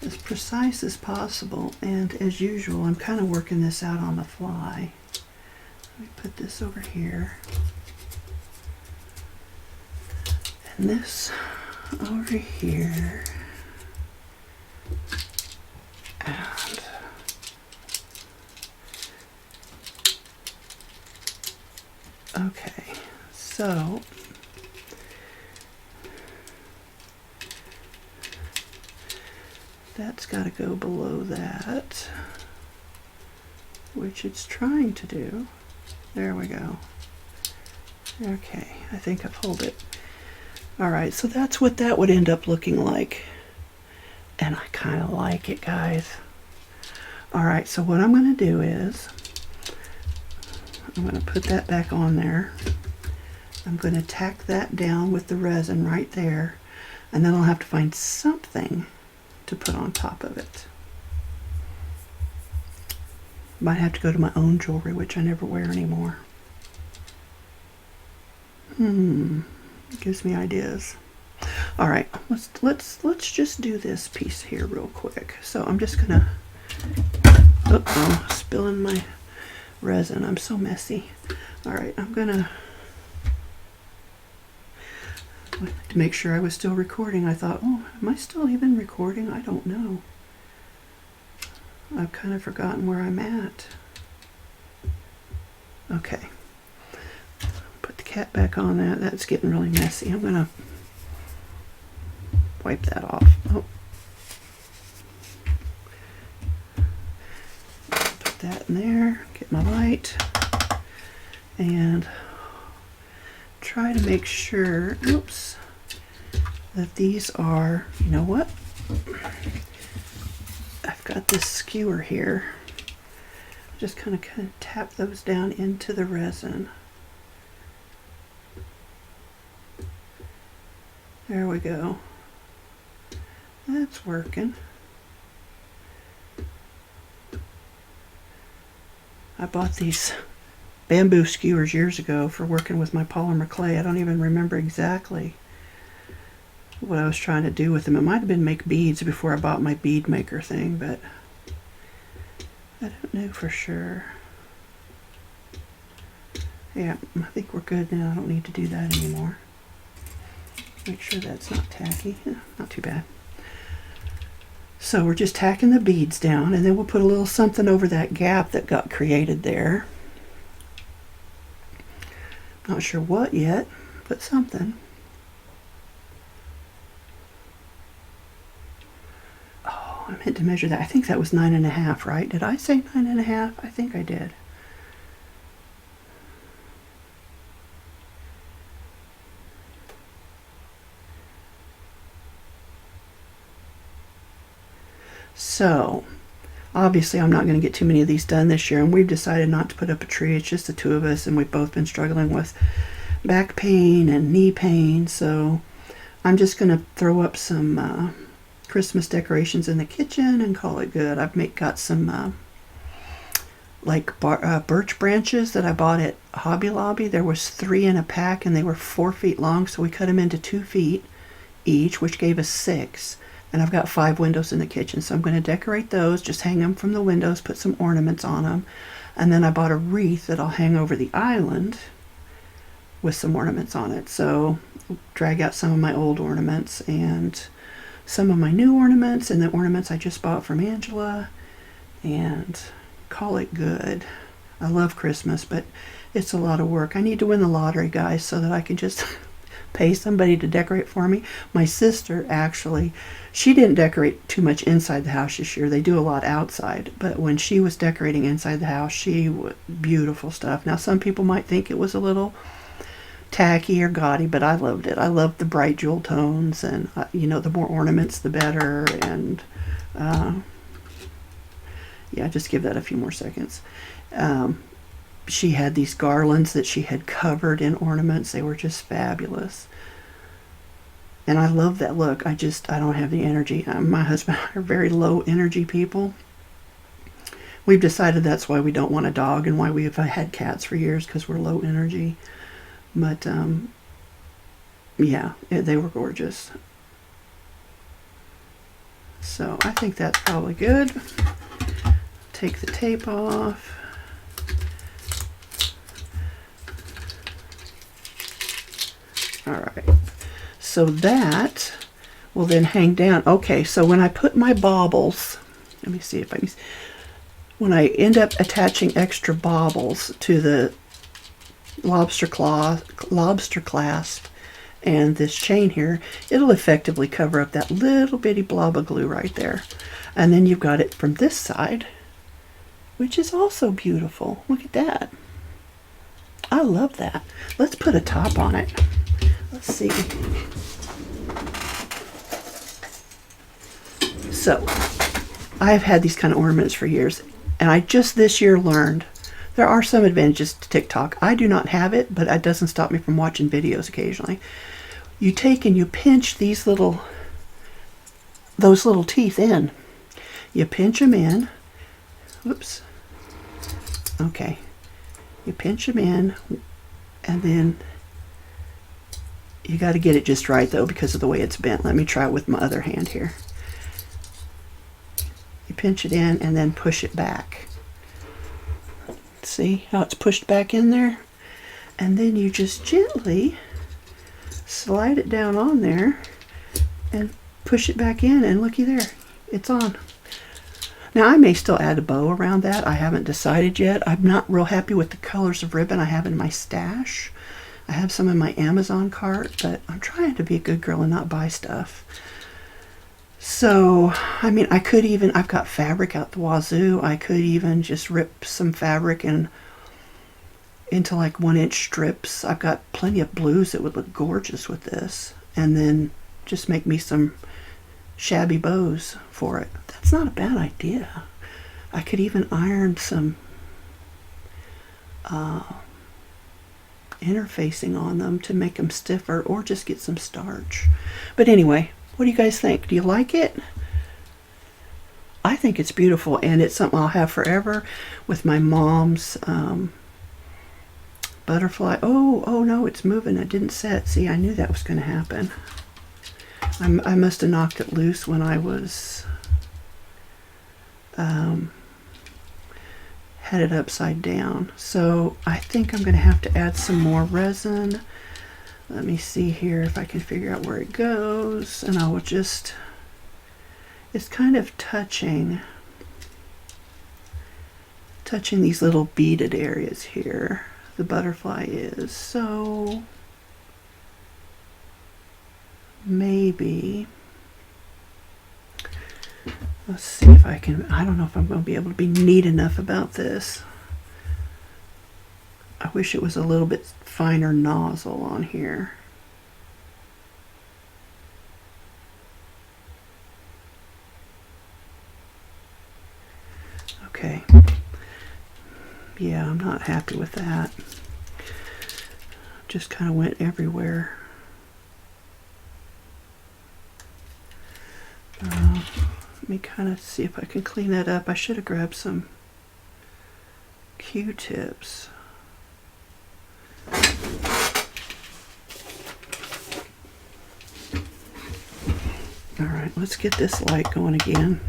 as precise as possible. And as usual, I'm kind of working this out on the fly. Let me put this over here. And this over here. And okay, so that's got to go below that, which it's trying to do. There we go. Okay, I think I've pulled it. All right, so that's what that would end up looking like. And I kind of like it, guys. All right, so what I'm going to do is I'm going to put that back on there. I'm going to tack that down with the resin right there, and then I'll have to find something to put on top of it. Might have to go to my own jewelry, which I never wear anymore. It gives me ideas. All right, let's just do this piece here real quick. So I'm just gonna, spilling my resin. I'm so messy. All right, I'm gonna, to make sure I was still recording, I thought, oh, am I still even recording? I don't know. I've kind of forgotten where I'm at. Okay. Put the cap back on that. That's getting really messy. I'm gonna wipe that off. Oh. Put that in there. Get my light. And try to make sure, oops, that these are, you know what? I've got this skewer here. Just kind of tap those down into the resin. There we go. That's working. I bought these bamboo skewers years ago for working with my polymer clay. I don't even remember exactly what I was trying to do with them. It might have been make beads before I bought my bead maker thing, but I don't know for sure. Yeah, I think we're good now. I don't need to do that anymore. Make sure that's not tacky. Not too bad. So we're just tacking the beads down, and then we'll put a little something over that gap that got created there. Not sure what yet, but something. Oh, I meant to measure that. I think that was 9.5, right? Did I say 9.5? I think I did. So obviously I'm not going to get too many of these done this year, and we've decided not to put up a tree. It's just the two of us, and we've both been struggling with back pain and knee pain, so I'm just going to throw up some Christmas decorations in the kitchen and call it good. I've got some birch branches that I bought at Hobby Lobby. There was 3 in a pack, and they were 4 feet long, so we cut them into 2 feet each, which gave us 6. And I've got 5 windows in the kitchen, so I'm going to decorate those, just hang them from the windows, put some ornaments on them. And then I bought a wreath that I'll hang over the island with some ornaments on it. So drag out some of my old ornaments and some of my new ornaments and the ornaments I just bought from Angela, and call it good. I love Christmas, but it's a lot of work. I need to win the lottery, guys, so that I can just pay somebody to decorate for me. My sister, actually, she didn't decorate too much inside the house this year. They do a lot outside, but when she was decorating inside the house, beautiful stuff. Now, some people might think it was a little tacky or gaudy, but I loved it. I loved the bright jewel tones, and the more ornaments, the better. And yeah, just give that a few more seconds. She had these garlands that she had covered in ornaments. They were just fabulous. And I love that look. I don't have the energy. My husband and I are very low energy people. We've decided that's why we don't want a dog and why we've had cats for years, because we're low energy. But, yeah, they were gorgeous. So I think that's probably good. Take the tape off. All right, so that will then hang down. Okay, so when I put my baubles, let me see if I can, when I end up attaching extra baubles to the lobster clasp and this chain here, it'll effectively cover up that little bitty blob of glue right there. And then you've got it from this side, which is also beautiful. Look at that. I love that. Let's put a top on it. Let's see. So, I've had these kind of ornaments for years, and I just this year learned there are some advantages to TikTok. I do not have it, but it doesn't stop me from watching videos occasionally. You take and you pinch those little teeth in. You pinch them in. Whoops. Okay. You pinch them in, and then you got to get it just right, though, because of the way it's bent. Let me try it with my other hand here. You pinch it in and then push it back. See how it's pushed back in there? And then you just gently slide it down on there and push it back in, and looky there, it's on. Now, I may still add a bow around that. I haven't decided yet. I'm not real happy with the colors of ribbon I have in my stash. I have some in my Amazon cart, but I'm trying to be a good girl and not buy stuff. So, I mean, I've got fabric out the wazoo. I could even just rip some fabric into like 1-inch strips. I've got plenty of blues that would look gorgeous with this. And then just make me some shabby bows for it. That's not a bad idea. I could even iron some interfacing on them to make them stiffer, or just get some starch. But anyway, what do you guys think? Do you like it? I think it's beautiful, and it's something I'll have forever with my mom's butterfly. Oh no, it's moving. It didn't set. See, I knew that was going to happen. I must have knocked it loose when I was had it upside down. So I think I'm going to have to add some more resin. Let me see here if I can figure out where it goes, and I will just, it's kind of touching these little beaded areas here. The butterfly is, so maybe, let's see if I can, I don't know if I'm going to be able to be neat enough about this. I wish it was a little bit finer nozzle on here. Okay. Yeah, I'm not happy with that. Just kind of went everywhere. Let me kind of see if I can clean that up. I should have grabbed some Q-tips. Alright, let's get this light going again.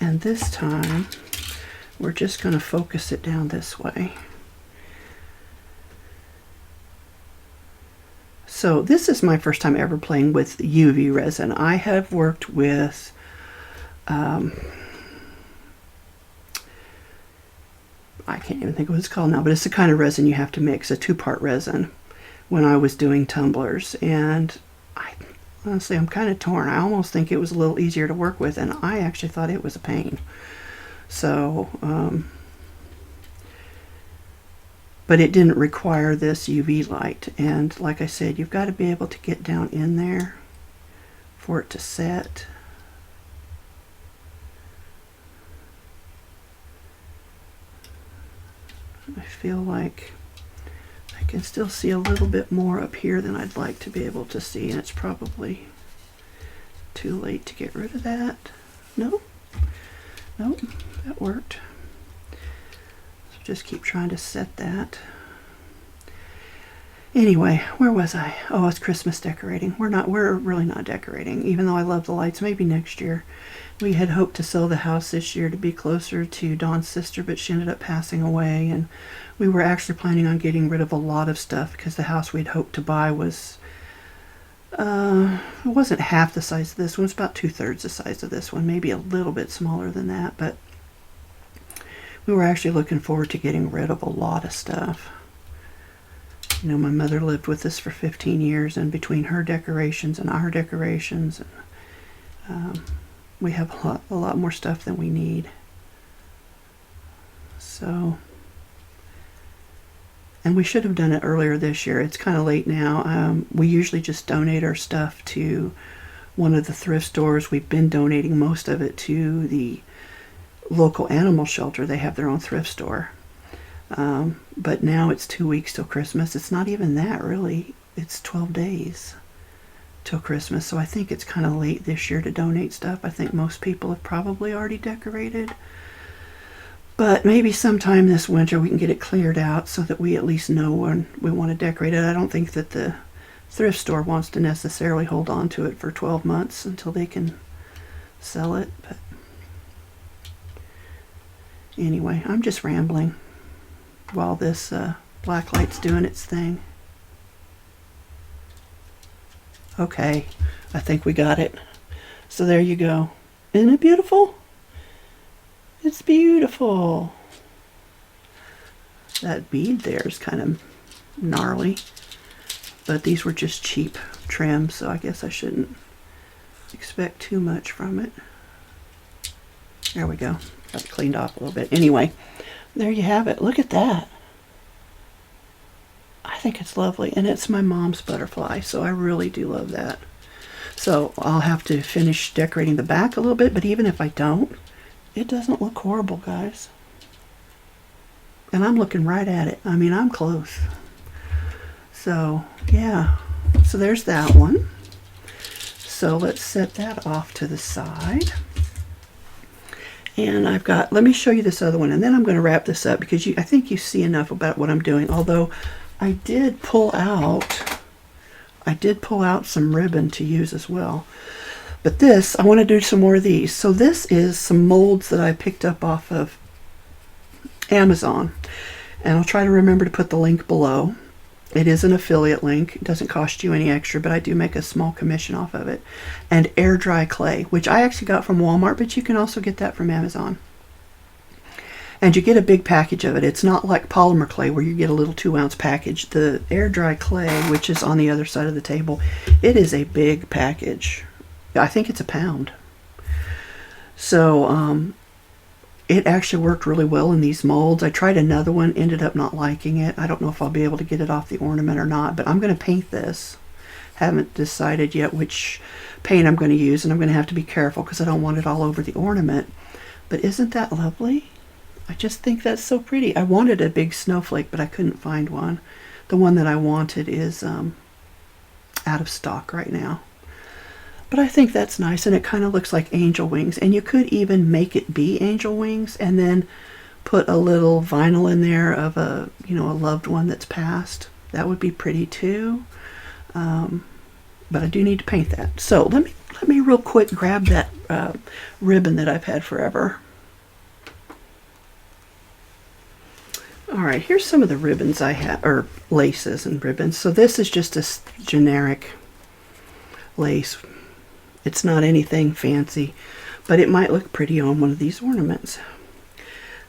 And this time, we're just going to focus it down this way. So this is my first time ever playing with UV resin. I have worked with I can't even think of what it's called now, but it's the kind of resin you have to mix, a 2-part resin, when I was doing tumblers. And honestly, I'm kind of torn. I almost think it was a little easier to work with, and I actually thought it was a pain. So, but it didn't require this UV light. And like I said, you've got to be able to get down in there for it to set. I feel like I can still see a little bit more up here than I'd like to be able to see, and it's probably too late to get rid of that. No, nope, that worked. So just keep trying to set that. Anyway, where was I? Oh, it's Christmas decorating. We're really not decorating, even though I love the lights. Maybe next year. We had hoped to sell the house this year to be closer to Dawn's sister, but she ended up passing away, and we were actually planning on getting rid of a lot of stuff because the house we'd hoped to buy was, it wasn't half the size of this one. It's about 2/3 the size of this one, maybe a little bit smaller than that, but we were actually looking forward to getting rid of a lot of stuff. You know, my mother lived with us for 15 years, and between her decorations and our decorations, we have a lot more stuff than we need. So, and we should have done it earlier this year. It's kind of late now. We usually just donate our stuff to one of the thrift stores. We've been donating most of it to the local animal shelter. They have their own thrift store. But now it's 2 weeks till Christmas. It's not even that, really. It's 12 days till Christmas. So I think it's kind of late this year to donate stuff. I think most people have probably already decorated. But maybe sometime this winter we can get it cleared out so that we at least know when we want to decorate it. I don't think that the thrift store wants to necessarily hold on to it for 12 months until they can sell it. But anyway, I'm just rambling while this black light's doing its thing. Okay, I think we got it. So there you go. Isn't it beautiful? It's beautiful. That bead there is kind of gnarly, but these were just cheap trim, so I guess I shouldn't expect too much from it. There we go. Got it cleaned off a little bit. Anyway, there you have it. Look at that. I think it's lovely, and it's my mom's butterfly, so I really do love that. So I'll have to finish decorating the back a little bit, but even if I don't, it doesn't look horrible, guys. And I'm looking right at it. I mean, I'm close. So, yeah. So there's that one. So let's set that off to the side. And I've got, let me show you this other one, and then I'm going to wrap this up because I think you see enough about what I'm doing. Although I did pull out some ribbon to use as well. But this, I want to do some more of these. So this is some molds that I picked up off of Amazon. And I'll try to remember to put the link below. It is an affiliate link. It doesn't cost you any extra, but I do make a small commission off of it. And air dry clay, which I actually got from Walmart, but you can also get that from Amazon. And you get a big package of it. It's not like polymer clay where you get a little 2-ounce package. The air dry clay, which is on the other side of the table, it is a big package. I think it's a pound. So it actually worked really well in these molds. I tried another one, ended up not liking it. I don't know if I'll be able to get it off the ornament or not, but I'm going to paint this. Haven't decided yet which paint I'm going to use, and I'm going to have to be careful because I don't want it all over the ornament. But isn't that lovely? I just think that's so pretty. I wanted a big snowflake, but I couldn't find one. The one that I wanted is out of stock right now. But I think that's nice, and it kind of looks like angel wings. And you could even make it be angel wings and then put a little vinyl in there of a, you know, a loved one that's passed. That would be pretty too. But I do need to paint that. So let me real quick grab that ribbon that I've had forever. All right, here's some of the ribbons I have, or laces and ribbons. So this is just a generic lace. It's not anything fancy, but it might look pretty on one of these ornaments.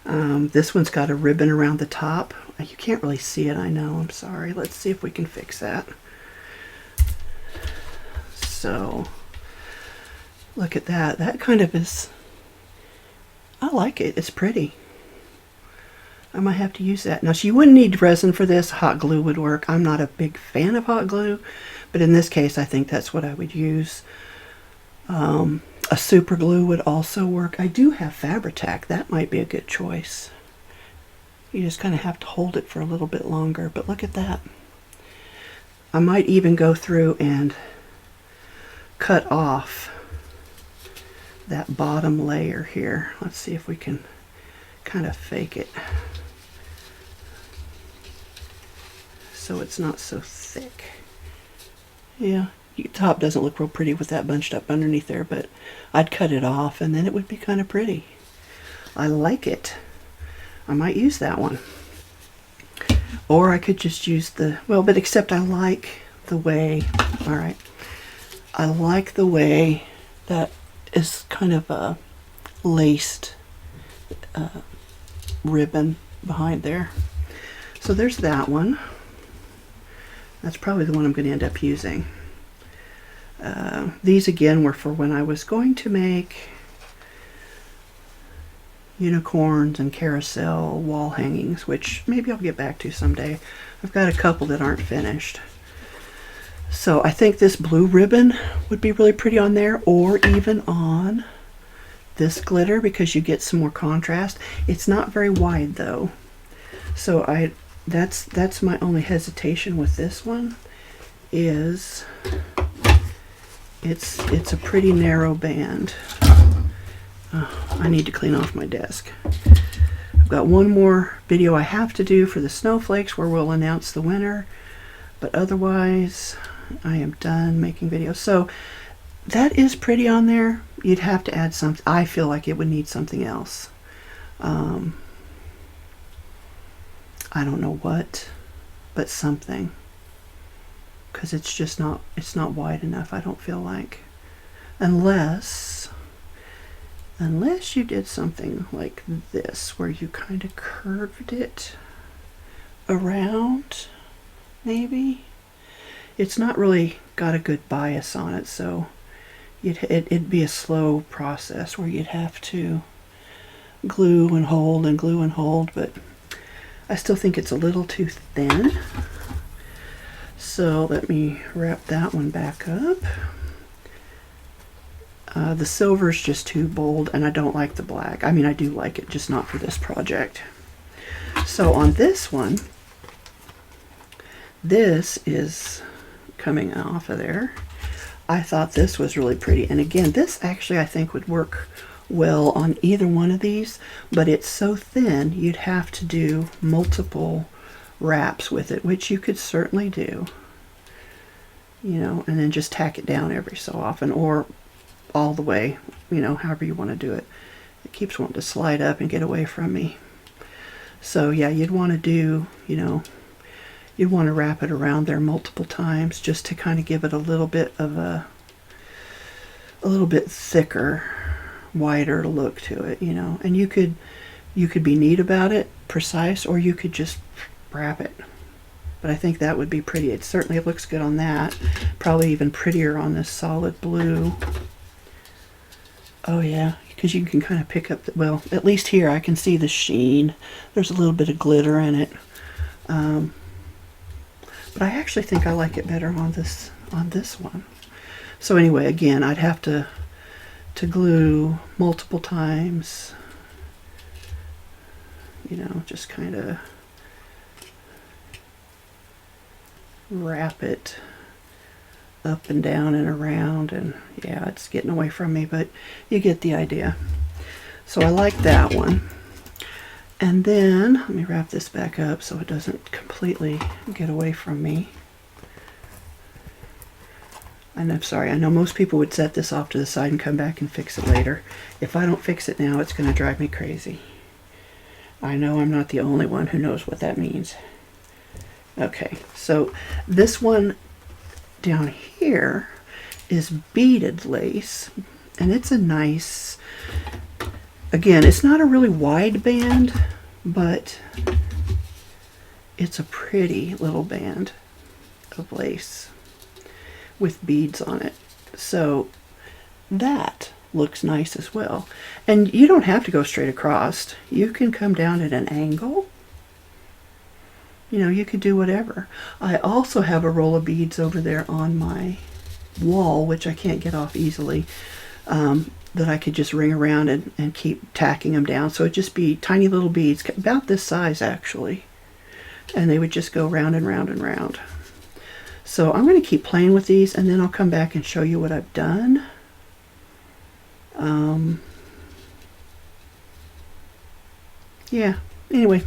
This one's got a ribbon around the top. You can't really see it, I know, I'm sorry. Let's see if we can fix that. So, look at that. That kind of is, I like it, it's pretty. I might have to use that. Now, you wouldn't need resin for this. Hot glue would work. I'm not a big fan of hot glue, but in this case, I think that's what I would use. A super glue would also work. I do have Fabri-Tac. That might be a good choice. You just kind of have to hold it for a little bit longer, but look at that. I might even go through and cut off that bottom layer here. Let's see if we can kind of fake it so it's not so thick. Yeah, the top doesn't look real pretty with that bunched up underneath there, but I'd cut it off and then it would be kind of pretty. I like it. I might use that one. Or I could just use the, well, but except I like the way, all right, I like the way that is kind of a laced ribbon behind there. So there's that one. That's probably the one I'm going to end up using. These again were for when I was going to make unicorns and carousel wall hangings, which maybe I'll get back to someday. I've got a couple that aren't finished. So I think this blue ribbon would be really pretty on there, or even on this glitter, because you get some more contrast. It's not very wide though, so that's my only hesitation with this one, is it's a pretty narrow band. I need to clean off my desk. I've got one more video I have to do for the snowflakes where we'll announce the winner, but otherwise I am done making videos. So that is pretty on there. You'd have to add something. I feel like it would need something else. I don't know what, but something, because it's just not, it's not wide enough, I don't feel like, unless you did something like this where you kind of curved it around, maybe. It's not really got a good bias on it, so it'd be a slow process where you'd have to glue and hold, but I still think it's a little too thin. So let me wrap that one back up. The silver's just too bold, and I don't like the black. I mean, I do like it, just not for this project. So on this one, this is coming off of there. I thought this was really pretty, and again, this actually I think would work well on either one of these, but it's so thin you'd have to do multiple wraps with it, which you could certainly do, you know, and then just tack it down every so often, or all the way, you know, however you want to do it. It keeps wanting to slide up and get away from me. So yeah, you'd want to do, you know, you'd want to wrap it around there multiple times just to kind of give it a little bit of a little bit thicker, wider look to it, you know. And you could be neat about it, precise, or you could just wrap it. But I think that would be pretty. It certainly looks good on that. Probably even prettier on this solid blue. Oh yeah, because you can kind of pick up, well, at least here I can see the sheen. There's a little bit of glitter in it. But I actually think I like it better on this one. So anyway, again, I'd have to glue multiple times you know, just kind of wrap it up and down and around, and yeah, it's getting away from me, but you get the idea. So I like that one. And then let me wrap this back up so it doesn't completely get away from me. And I'm sorry, I know most people would set this off to the side and come back and fix it later. If I don't fix it now, it's going to drive me crazy. I know I'm not the only one who knows what that means. Okay, so this one down here is beaded lace, and it's a nice, again, it's not a really wide band, but it's a pretty little band of lace with beads on it. So that looks nice as well. And you don't have to go straight across. You can come down at an angle. You know, you could do whatever. I also have a roll of beads over there on my wall, which I can't get off easily, that I could just ring around and keep tacking them down. So it'd just be tiny little beads, about this size actually. And they would just go round and round and round. So I'm going to keep playing with these, and then I'll come back and show you what I've done. Yeah, anyway,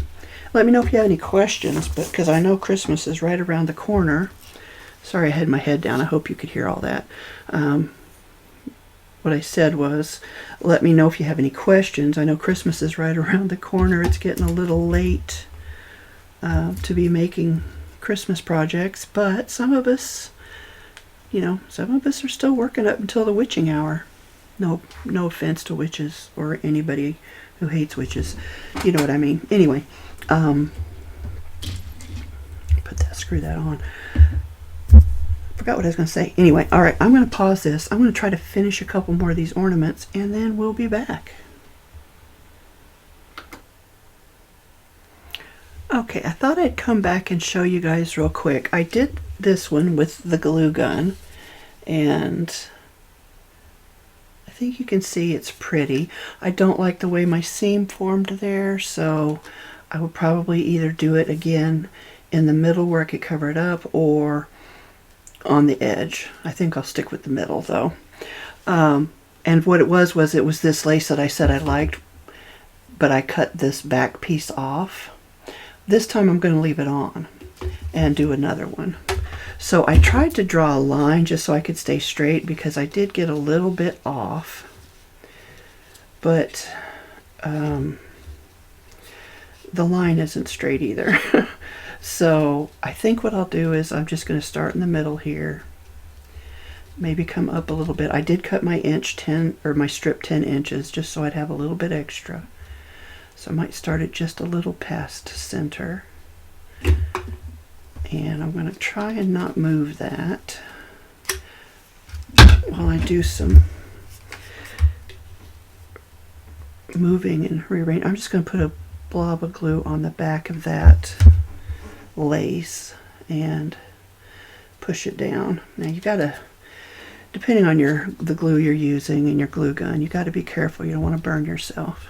let me know if you have any questions, but because I know Christmas is right around the corner. Sorry, I had my head down. I hope you could hear all that. What I said was, let me know if you have any questions. I know Christmas is right around the corner. It's getting a little late to be making Christmas projects, but some of us, you know, some of us are still working up until the witching hour. No offense to witches or anybody who hates witches. You know what I mean. Anyway, screw that on. Forgot what I was going to say. Anyway, all right, I'm going to pause this. I'm going to try to finish a couple more of these ornaments, and then we'll be back. Okay, I thought I'd come back and show you guys real quick. I did this one with the glue gun, and I think you can see it's pretty. I don't like the way my seam formed there, so I would probably either do it again in the middle where I could cover it up, or on the edge. I think I'll stick with the middle though. And what it was this lace that I said I liked, but I cut this back piece off. This time I'm going to leave it on and do another one. So I tried to draw a line just so I could stay straight, because I did get a little bit off, but the line isn't straight either. So I think what I'll do is I'm just going to start in the middle here, maybe come up a little bit. I did cut my my strip 10 inches just so I'd have a little bit extra. So I might start it just a little past center. And I'm going to try and not move that while I do some moving and rearranging. I'm just going to put a blob of glue on the back of that lace and push it down. Now you gotta, depending on the glue you're using and your glue gun, you got to be careful. You don't want to burn yourself.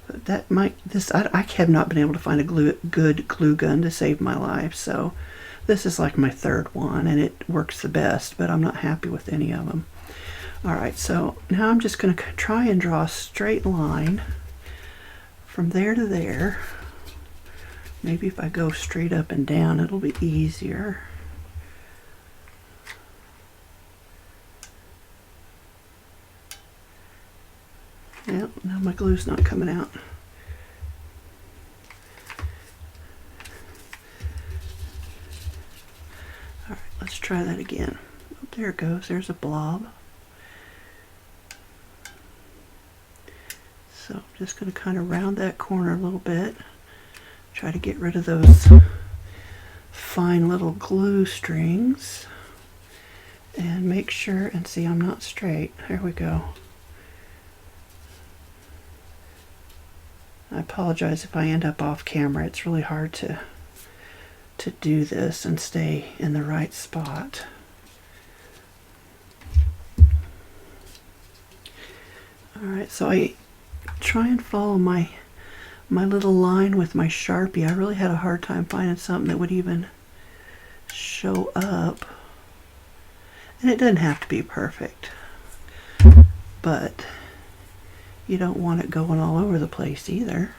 But that might, I have not been able to find a good glue gun to save my life, so this is like my third one, and it works the best, but I'm not happy with any of them. Alright, so now I'm just going to try and draw a straight line from there to there. Maybe if I go straight up and down, it'll be easier. Yep, now my glue's not coming out. Alright, let's try that again. Oh, there it goes. There's a blob. So I'm just going to kind of round that corner a little bit. Try to get rid of those fine little glue strings and make sure, and see, I'm not straight. There we go. I apologize if I end up off camera. It's really hard to do this and stay in the right spot. Alright, so I try and follow my my little line with my Sharpie. I really had a hard time finding something that would even show up. And it doesn't have to be perfect, but you don't want it going all over the place either.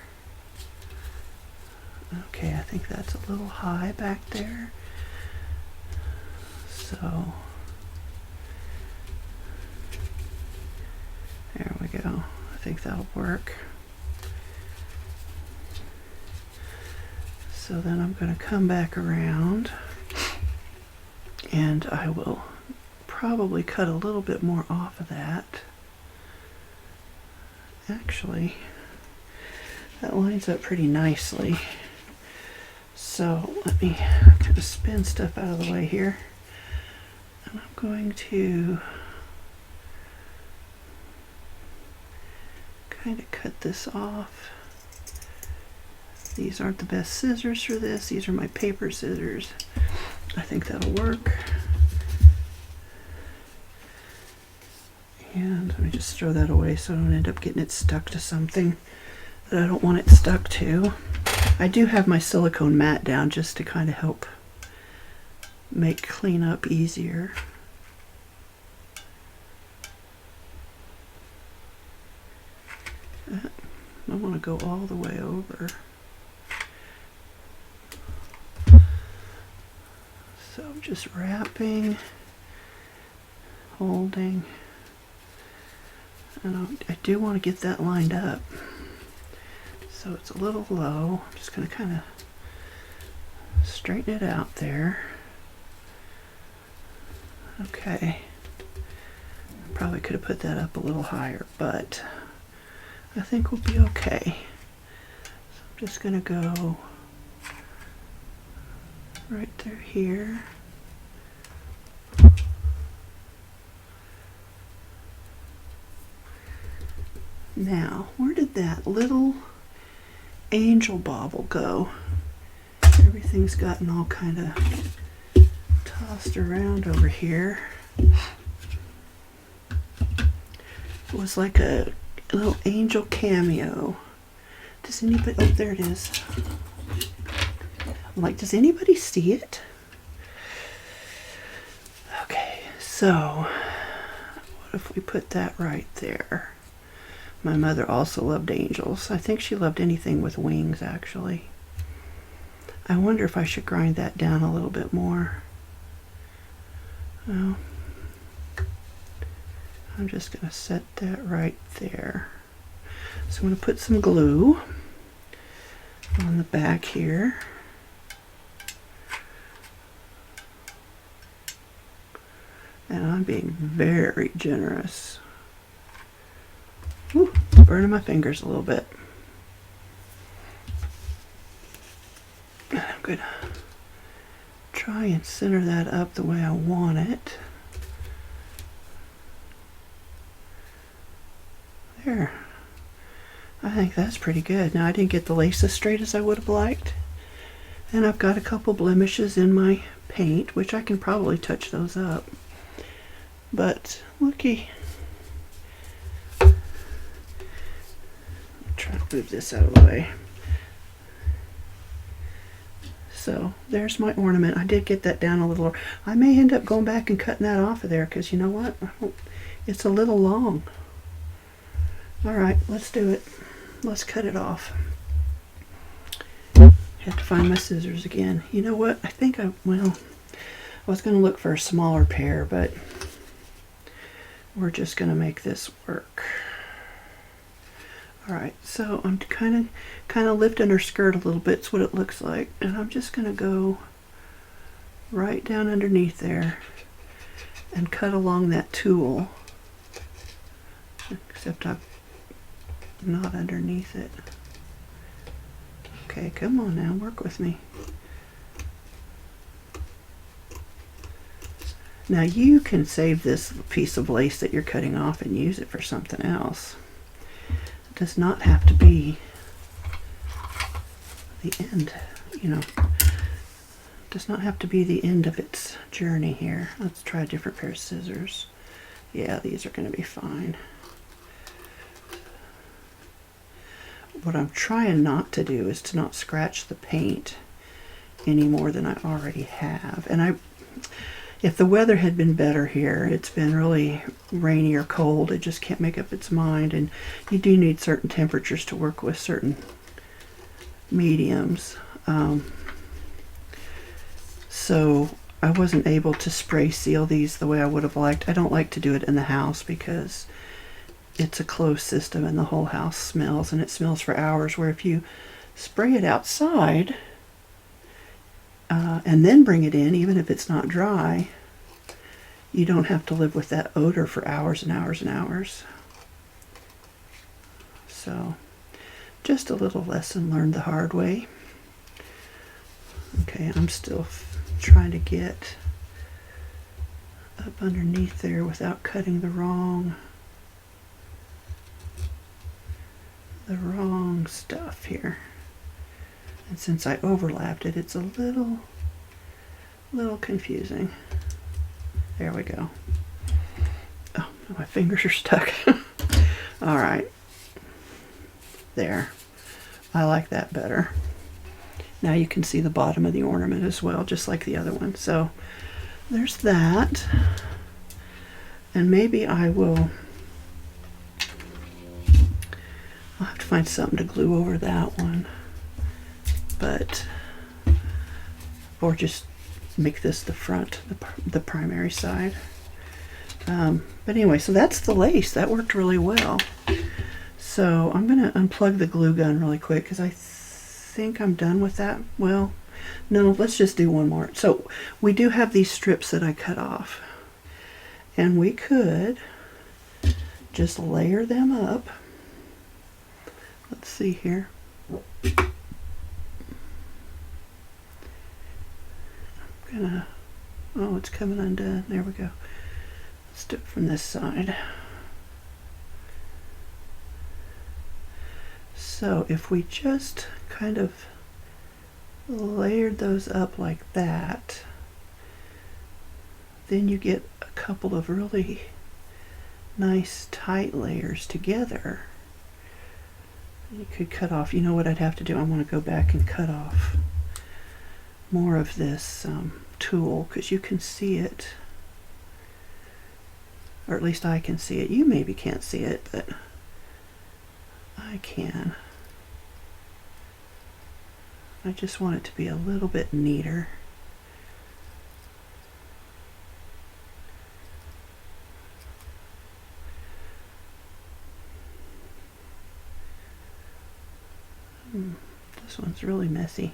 Okay, I think that's a little high back there. So there we go. I think that'll work. So then I'm going to come back around and I will probably cut a little bit more off of that. Actually, that lines up pretty nicely. So let me kind of spin stuff out of the way here. And I'm going to kind of cut this off. These aren't the best scissors for this. These are my paper scissors. I think that'll work. And let me just throw that away so I don't end up getting it stuck to something that I don't want it stuck to. I do have my silicone mat down just to kind of help make cleanup easier. I want to go all the way over. So just wrapping, holding, and I do want to get that lined up. So it's a little low. I'm just going to kind of straighten it out there. Okay. I probably could have put that up a little higher, but I think we'll be okay. So I'm just going to go right there here. Now, where did that little angel bauble go? Everything's gotten all kind of tossed around over here. It was like a little angel cameo. Does anybody, oh, there it is. I'm like, does anybody see it? Okay, so what if we put that right there? My mother also loved angels. I think she loved anything with wings, actually. I wonder if I should grind that down a little bit more. Well, I'm just going to set that right there. So I'm going to put some glue on the back here. And I'm being very generous. Ooh, burning my fingers a little bit. I'm going to try and center that up the way I want it. There. I think that's pretty good. Now I didn't get the lace as straight as I would have liked. And I've got a couple blemishes in my paint, which I can probably touch those up. But looky. Try to move this out of the way. So there's my ornament. I did get that down a little. I may end up going back and cutting that off of there because you know what? It's a little long. All right, let's do it. Let's cut it off. Have to find my scissors again. You know what? I think I was going to look for a smaller pair, but we're just going to make this work. All right, so I'm kind of lifting her skirt a little bit. It's what it looks like, and I'm just going to go right down underneath there and cut along that tool. Except I'm not underneath it. Okay, come on now, work with me. Now you can save this piece of lace that you're cutting off and use it for something else. It does not have to be the end, you know. It does not have to be the end of its journey here. Let's try a different pair of scissors. Yeah, these are going to be fine. what I'm trying not to do is to not scratch the paint any more than I already have. And if the weather had been better here, it's been really rainy or cold, it just can't make up its mind, and you do need certain temperatures to work with certain mediums. So I wasn't able to spray seal these the way I would have liked. I don't like to do it in the house because it's a closed system and the whole house smells, and it smells for hours, where if you spray it outside and then bring it in, even if it's not dry, you don't have to live with that odor for hours and hours and hours. So just a little lesson learned the hard way. Okay, I'm still trying to get up underneath there without cutting the wrong stuff here. And since I overlapped it, it's a little confusing. There we go. Oh, my fingers are stuck. All right. There. I like that better. Now you can see the bottom of the ornament as well, just like the other one. So there's that. And maybe I'll have to find something to glue over that one. Or just make this the front, the primary side. But anyway, so that's the lace. That worked really well. So I'm going to unplug the glue gun really quick because I think I'm done with that. Well, no, let's just do one more. So we do have these strips that I cut off, and we could just layer them up. Let's see here. Oh, it's coming undone. There we go. Let's do it from this side. So if we just kind of layered those up like that, then you get a couple of really nice tight layers together. You could cut off, you know what I'd have to do? I want to go back and cut off more of this tulle, because you can see it, or at least I can see it. You maybe can't see it, but I can. I just want it to be a little bit neater. This one's really messy.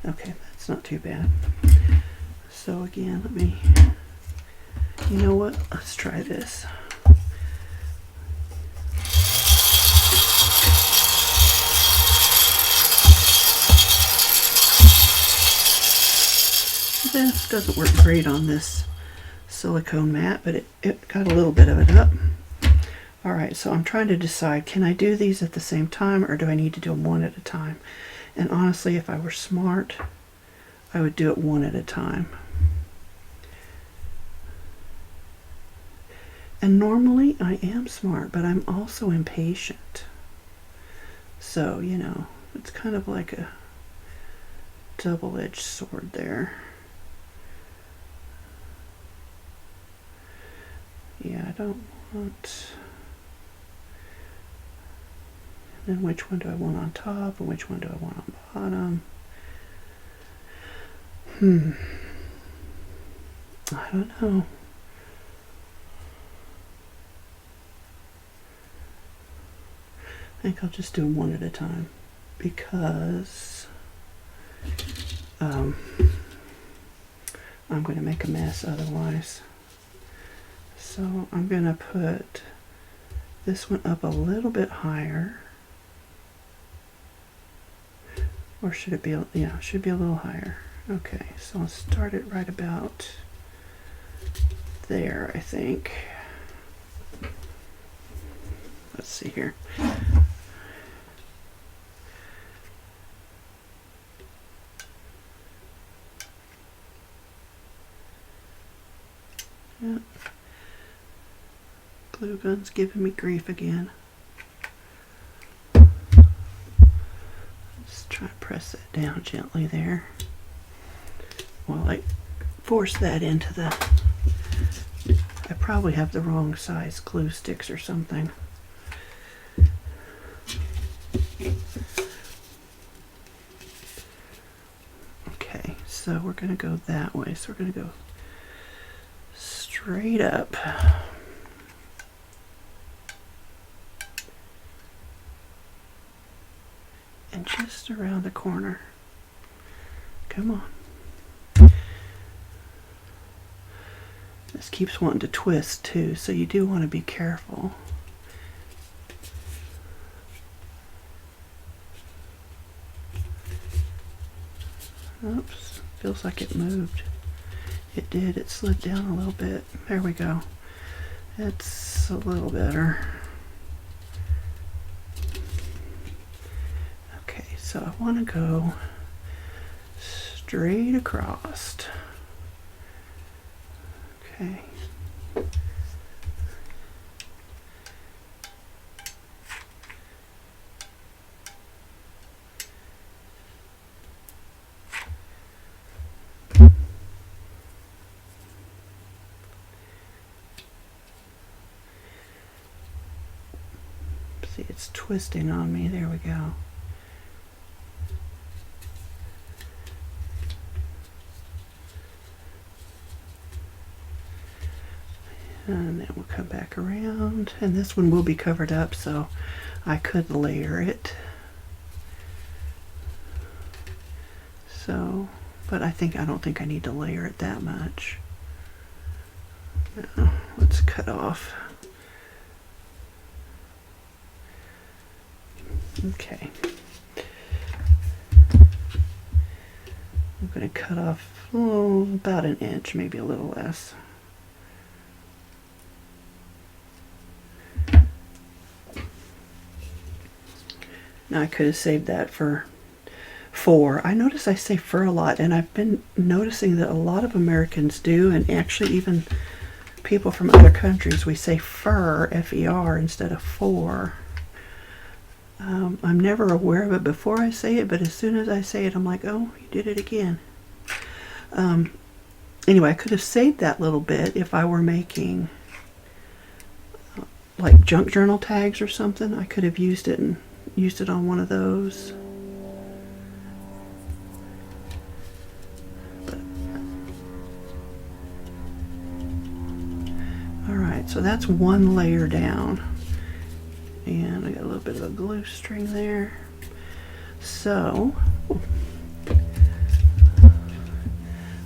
Okay, that's not too bad. So again, you know what? Let's try this. This doesn't work great on this silicone mat, but it got a little bit of it up. All right, so I'm trying to decide, can I do these at the same time, or do I need to do them one at a time? And honestly, if I were smart, I would do it one at a time. And normally I am smart, but I'm also impatient. So, you know, it's kind of like a double-edged sword there. Yeah, I don't want... And then which one do I want on top, and which one do I want on bottom? I don't know. I think I'll just do them one at a time, because I'm going to make a mess otherwise. So I'm going to put this one up a little bit higher. Or should it be, yeah, it should be a little higher. Okay, so I'll start it right about there, I think. Let's see here. Yep. Glue gun's giving me grief again. Just try to press it down gently there while I force that into the... I probably have the wrong size glue sticks or something. Okay, so we're going to go that way. So we're going to go straight up. And just around the corner. Come on. This keeps wanting to twist too, so you do want to be careful. Oops, feels like it moved. It did, it slid down a little bit. There we go. It's a little better. Okay, so I want to go straight across. Okay. See, it's twisting on me. There we go. And then we'll come back around, and this one will be covered up, so I could layer it. So, but I don't think I need to layer it that much. Now, let's cut off. Okay. I'm going to cut off about an inch, maybe a little less. Now I could have saved that for fur. I notice I say fur a lot, and I've been noticing that a lot of Americans do, and actually even people from other countries, we say fur, F-E-R, instead of for. I'm never aware of it before I say it, but as soon as I say it, I'm like, oh, you did it again. Anyway, I could have saved that little bit if I were making like junk journal tags or something. I could have used it on one of those. Alright, so that's one layer down. And I got a little bit of a glue string there. So,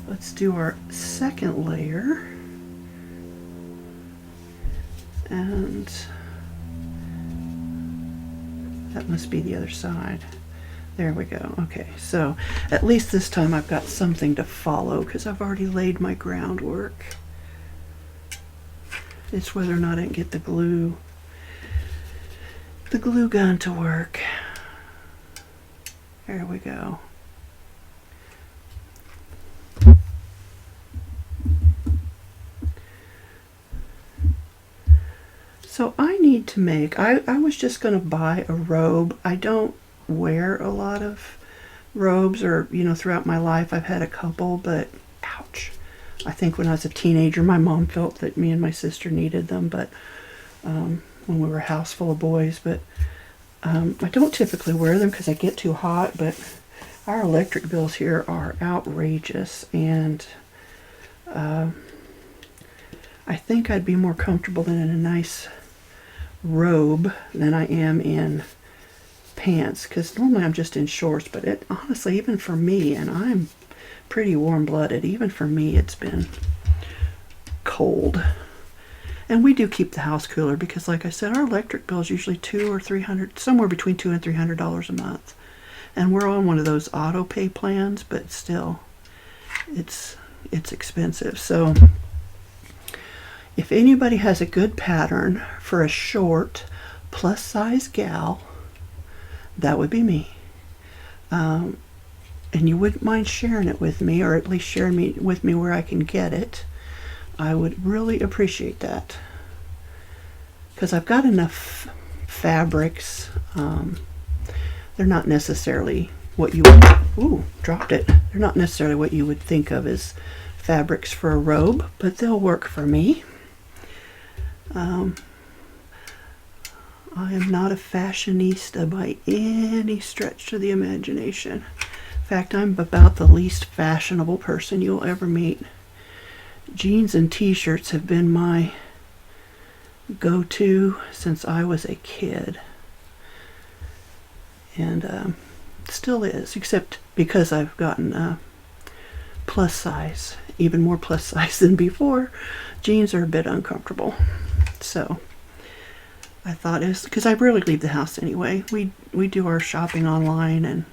let's do our second layer. And that must be the other side. There we go. Okay, so at least this time I've got something to follow because I've already laid my groundwork. It's whether or not I can get the glue gun to work. There we go. So I need to make, I was just going to buy a robe. I don't wear a lot of robes, or, you know, throughout my life I've had a couple, but ouch. I think when I was a teenager, my mom felt that me and my sister needed them, but when we were a house full of boys, but I don't typically wear them because I get too hot, but our electric bills here are outrageous, and I think I'd be more comfortable in a nice robe than I am in pants, because normally I'm just in shorts, but it honestly, even for me, and I'm pretty warm-blooded, even for me it's been cold. And we do keep the house cooler because, like I said, our electric bill is usually $200 or $300, somewhere between $200 and $300 a month. And we're on one of those auto pay plans, but still, it's expensive. So if anybody has a good pattern for a short, plus size gal, that would be me. And you wouldn't mind sharing it with me, or at least sharing with me where I can get it. I would really appreciate that, because I've got enough fabrics. They're not necessarily what you would, ooh, dropped it. They're not necessarily what you would think of as fabrics for a robe, but they'll work for me. I am not a fashionista by any stretch of the imagination. In fact, I'm about the least fashionable person you'll ever meet. Jeans and t-shirts have been my go-to since I was a kid. And still is, except because I've gotten plus size, even more plus size than before. Jeans are a bit uncomfortable. So I thought it was, because I rarely leave the house anyway. We do our shopping online, and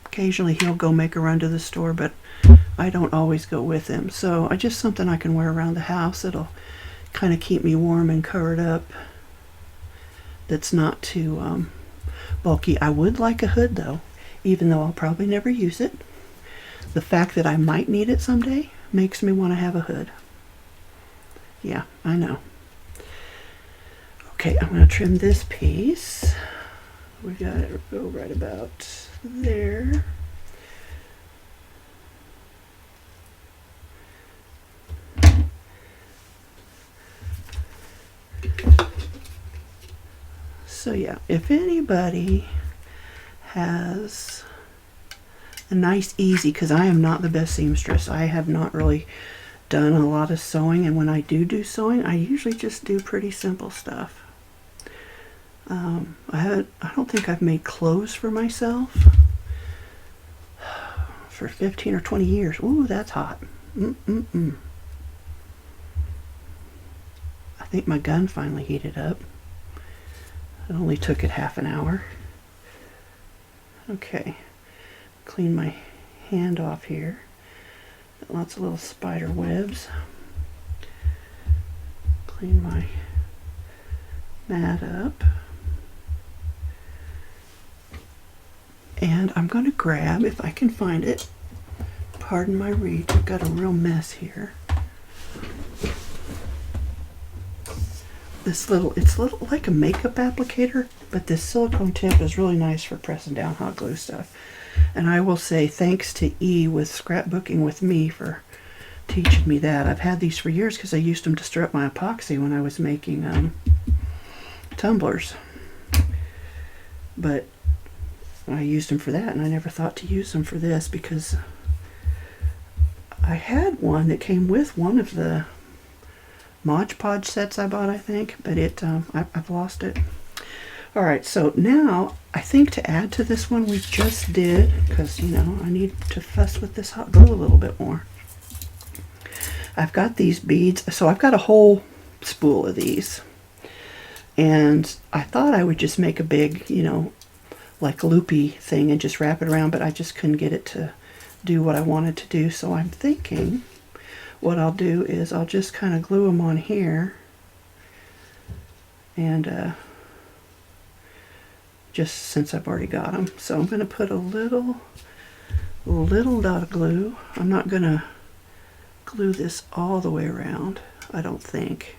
occasionally he'll go make a run to the store, but I don't always go with him. So I just something I can wear around the house that'll kind of keep me warm and covered up. That's not too bulky. I would like a hood though, even though I'll probably never use it. The fact that I might need it someday makes me want to have a hood. Yeah, I know. Okay, I'm going to trim this piece. We got it go right about there. So yeah, if anybody has a nice easy, because I am not the best seamstress. I have not really done a lot of sewing, and when I do sewing, I usually just do pretty simple stuff. I don't think I've made clothes for myself for 15 or 20 years. Ooh, that's hot. I think my gun finally heated up. It only took it half an hour. Okay, clean my hand off here. Got lots of little spider webs. Clean my mat up. And I'm going to grab, if I can find it, pardon my reach, I've got a real mess here. It's little like a makeup applicator, but this silicone tip is really nice for pressing down hot glue stuff. And I will say thanks to E with Scrapbooking with Me for teaching me that. I've had these for years because I used them to stir up my epoxy when I was making tumblers. But I used them for that, and I never thought to use them for this because I had one that came with one of the Mod Podge sets I bought, I think, but I've lost it. All right, so now I think to add to this one we just did, because you know I need to fuss with this hot glue a little bit more. I've got these beads, so I've got a whole spool of these, and I thought I would just make a big, you know, like loopy thing and just wrap it around, but I just couldn't get it to do what I wanted to do. So I'm thinking what I'll do is I'll just kind of glue them on here, and just since I've already got them. So I'm going to put a little dot of glue. I'm not going to glue this all the way around, I don't think.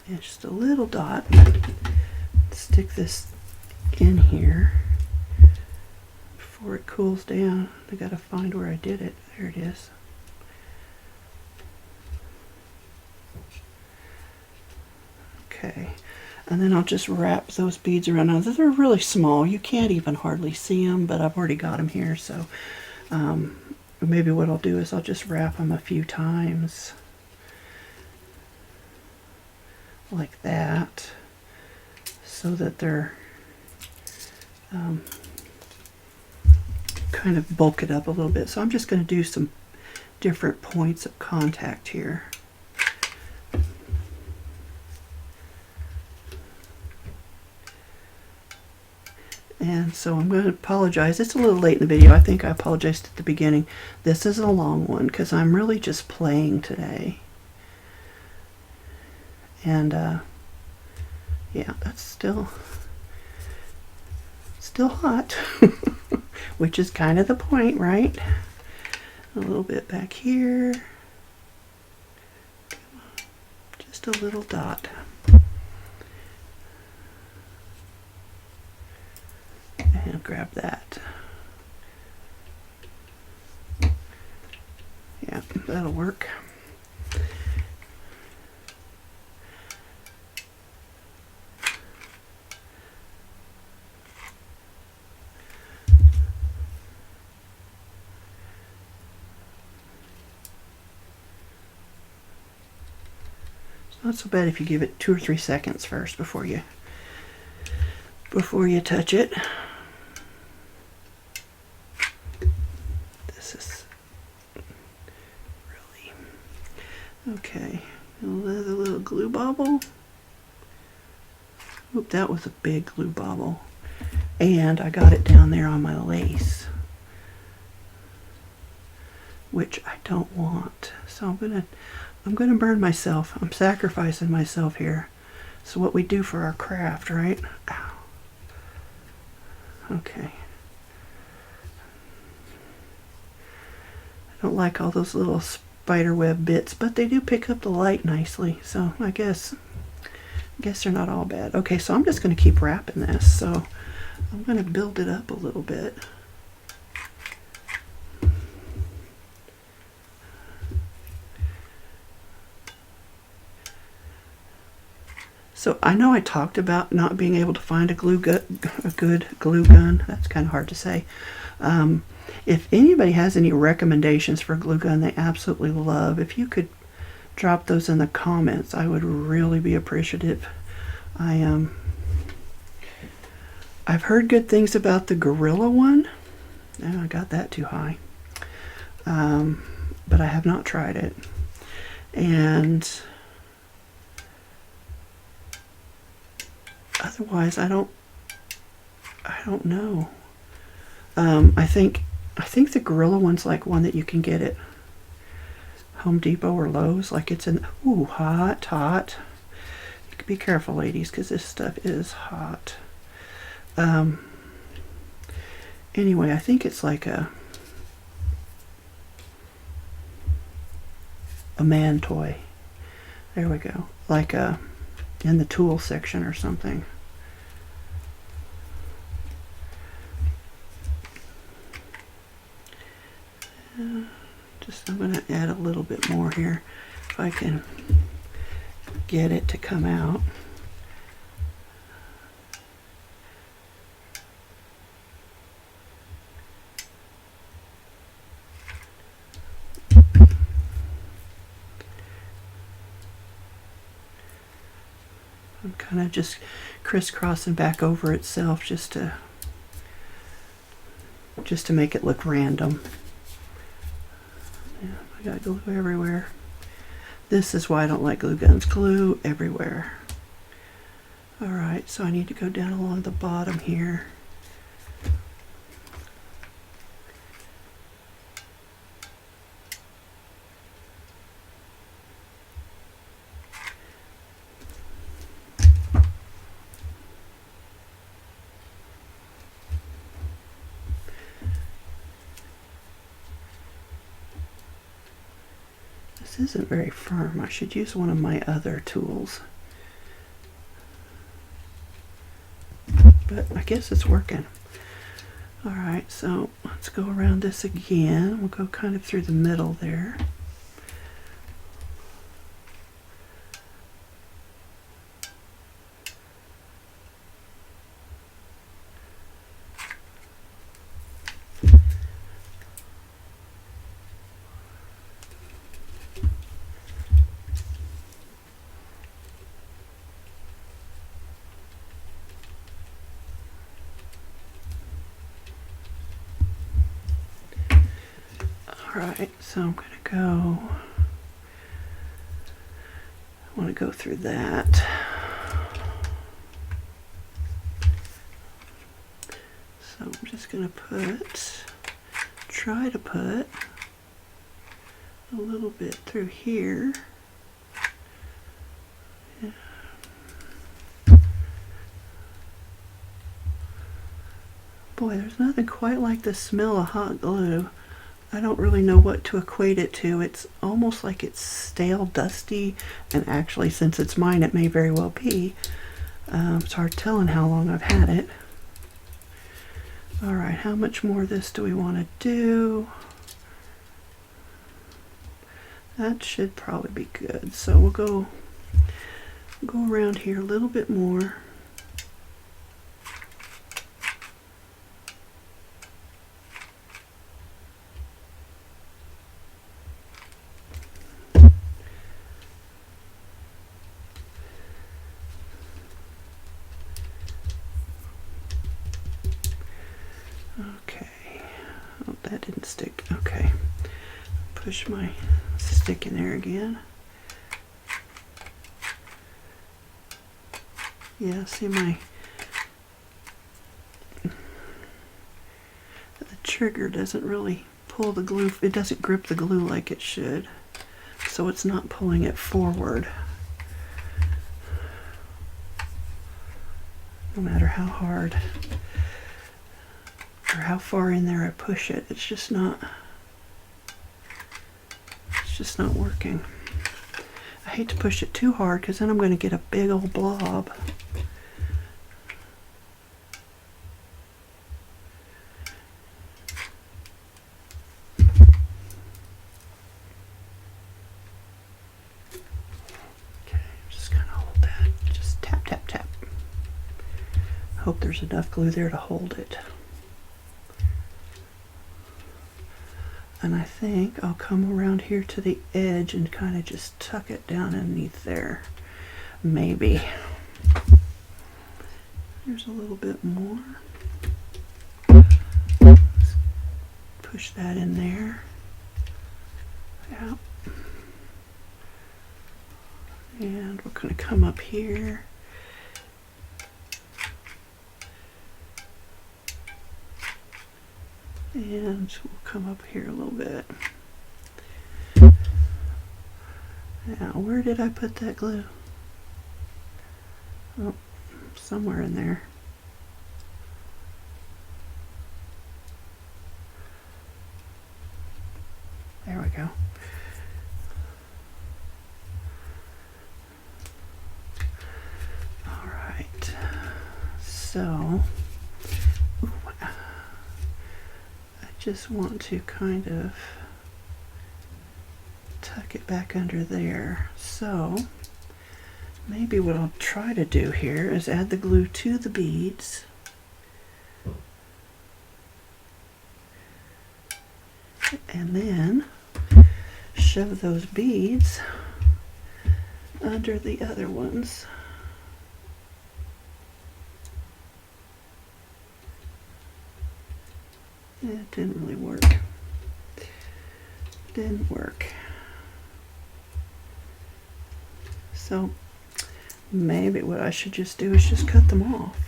It's just a little dot. Stick this in here before it cools down. I gotta find where I did it. There it is. Okay, and then I'll just wrap those beads around. Now they're really small, you can't even hardly see them, but I've already got them here, so maybe what I'll do is I'll just wrap them a few times like that, so that they're kind of bulk it up a little bit. So I'm just going to do some different points of contact here. And so I'm going to apologize. It's a little late in the video. I think I apologized at the beginning. This is a long one because I'm really just playing today. And yeah, that's still hot, which is kind of the point, right? A little bit back here. Just a little dot. And grab that. Yeah, that'll work. Not so bad if you give it 2 or 3 seconds first before you touch it. This is really okay. Another little glue bobble. Oop, that was a big glue bobble. And I got it down there on my lace, which I don't want. So I'm gonna burn myself. I'm sacrificing myself here. So what we do for our craft, right? Ow. Okay. I don't like all those little spider web bits, but they do pick up the light nicely. So I guess they're not all bad. Okay, so I'm just gonna keep wrapping this. So I'm gonna build it up a little bit. So I know I talked about not being able to find a good glue gun. That's kind of hard to say. If anybody has any recommendations for a glue gun they absolutely love, if you could drop those in the comments, I would really be appreciative. I've heard good things about the Gorilla one. Oh, I got that too high. But I have not tried it. And otherwise, I don't know. I think the Gorilla one's like one that you can get at Home Depot or Lowe's. Like it's in, ooh, hot. Be careful, ladies, because this stuff is hot. Anyway, I think it's like a man toy. There we go. Like in the tool section or something. I'm going to add a little bit more here if I can get it to come out. I'm kind of just crisscrossing back over itself just to make it look random. Yeah, I got glue everywhere. This is why I don't like glue guns. Glue everywhere. Alright, so I need to go down along the bottom here. This isn't very firm. I should use one of my other tools. But I guess it's working. Alright, so let's go around this again. We'll go kind of through the middle there. Alright, so I'm going to go, I want to go through that. So I'm just going to try to put a little bit through here. Yeah. Boy, there's nothing quite like the smell of hot glue. I don't really know what to equate it to. It's almost like it's stale, dusty, and actually, since it's mine, it may very well be. It's hard telling how long I've had it. All right, how much more of this do we want to do? That should probably be good. So we'll go around here a little bit more. Okay. Oh, that didn't stick. Okay. Push my stick in there again. Yeah, see the trigger doesn't really pull the glue. It doesn't grip the glue like it should. So it's not pulling it forward. No matter how hard or how far in there I push it, it's just not working. I hate to push it too hard because then I'm going to get a big old blob. Okay, just kind of hold that. Just tap, tap, tap. Hope there's enough glue there to hold it. And I think I'll come around here to the edge and kind of just tuck it down underneath there. Maybe. There's a little bit more. Push that in there. Yeah. And we're going to come up here. And we'll come up here a little bit. Now, where did I put that glue? Oh, somewhere in there. There we go. All right. So, just want to kind of tuck it back under there. So maybe what I'll try to do here is add the glue to the beads. And then shove those beads under the other ones. It didn't really work. Didn't work. So maybe what I should just do is just cut them off.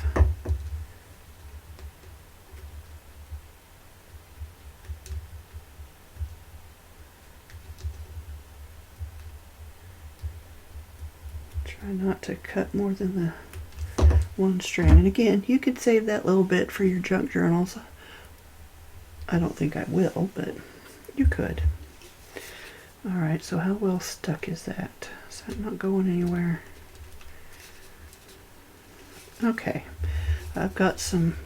Try not to cut more than the one strand. And again, you could save that little bit for your junk journals. I don't think I will, but you could. Alright, so how well stuck is that? Is that not going anywhere? Okay, I've got some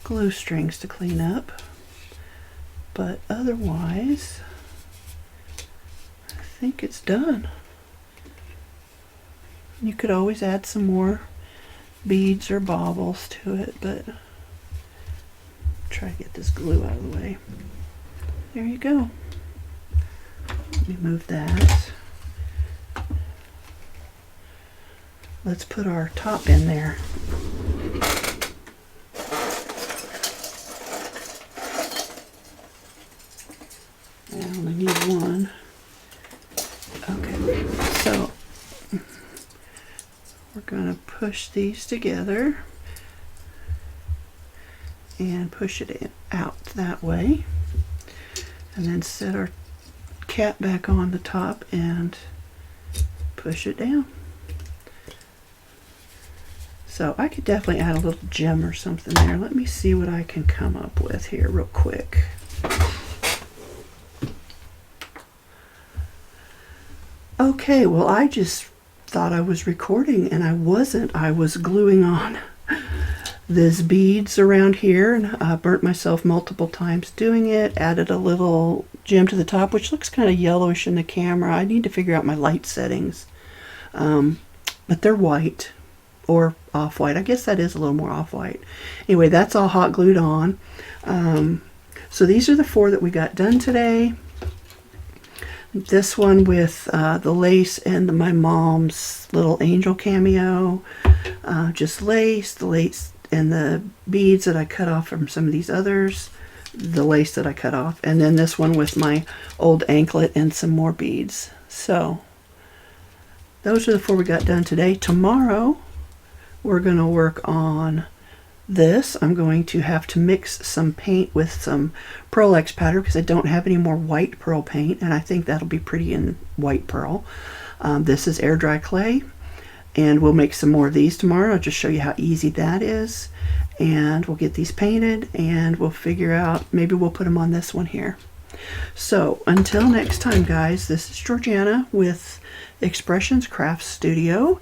glue strings to clean up, but otherwise, I think it's done. You could always add some more beads or baubles to it, but try to get this glue out of the way. There you go. Let me move that. Let's put our top in there. I only need one. Okay, so we're going to push these together and push it out that way, and then set our cap back on the top and push it down. So I could definitely add a little gem or something there. Let me see what I can come up with here real quick. Okay, well, I just thought I was recording and I wasn't. I was gluing on these beads around here, and I burnt myself multiple times doing it. Added a little gem to the top, which looks kind of yellowish in the camera. I need to figure out my light settings. But they're white or off-white. I guess that is a little more off-white. Anyway, that's all hot glued on. So these are the 4 that we got done today. This one with the lace and my mom's little angel cameo. Just lace, the lace and the beads that I cut off from some of these others. The lace that I cut off. And then this one with my old anklet and some more beads. So those are the 4 we got done today. Tomorrow we're going to work on this. I'm going to have to mix some paint with some Pearl X powder because I don't have any more white pearl paint, and I think that'll be pretty in white pearl. This is air dry clay, and we'll make some more of these tomorrow. I'll just show you how easy that is, and we'll get these painted and we'll figure out, maybe we'll put them on this one here. So until next time, guys, this is Georgiana with Expressions Crafts Studio.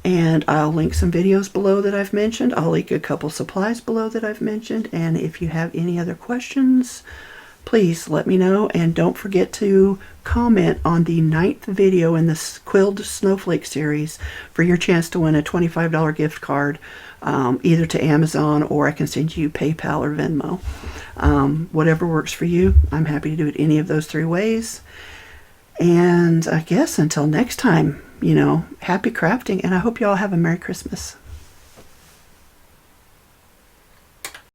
And I'll link some videos below that I've mentioned. I'll link a couple supplies below that I've mentioned. And if you have any other questions, please let me know. And don't forget to comment on the 9th video in this Quilled Snowflake series for your chance to win a $25 gift card, either to Amazon, or I can send you PayPal or Venmo. Whatever works for you. I'm happy to do it any of those 3 ways. And I guess until next time, happy crafting, and I hope you all have a Merry Christmas.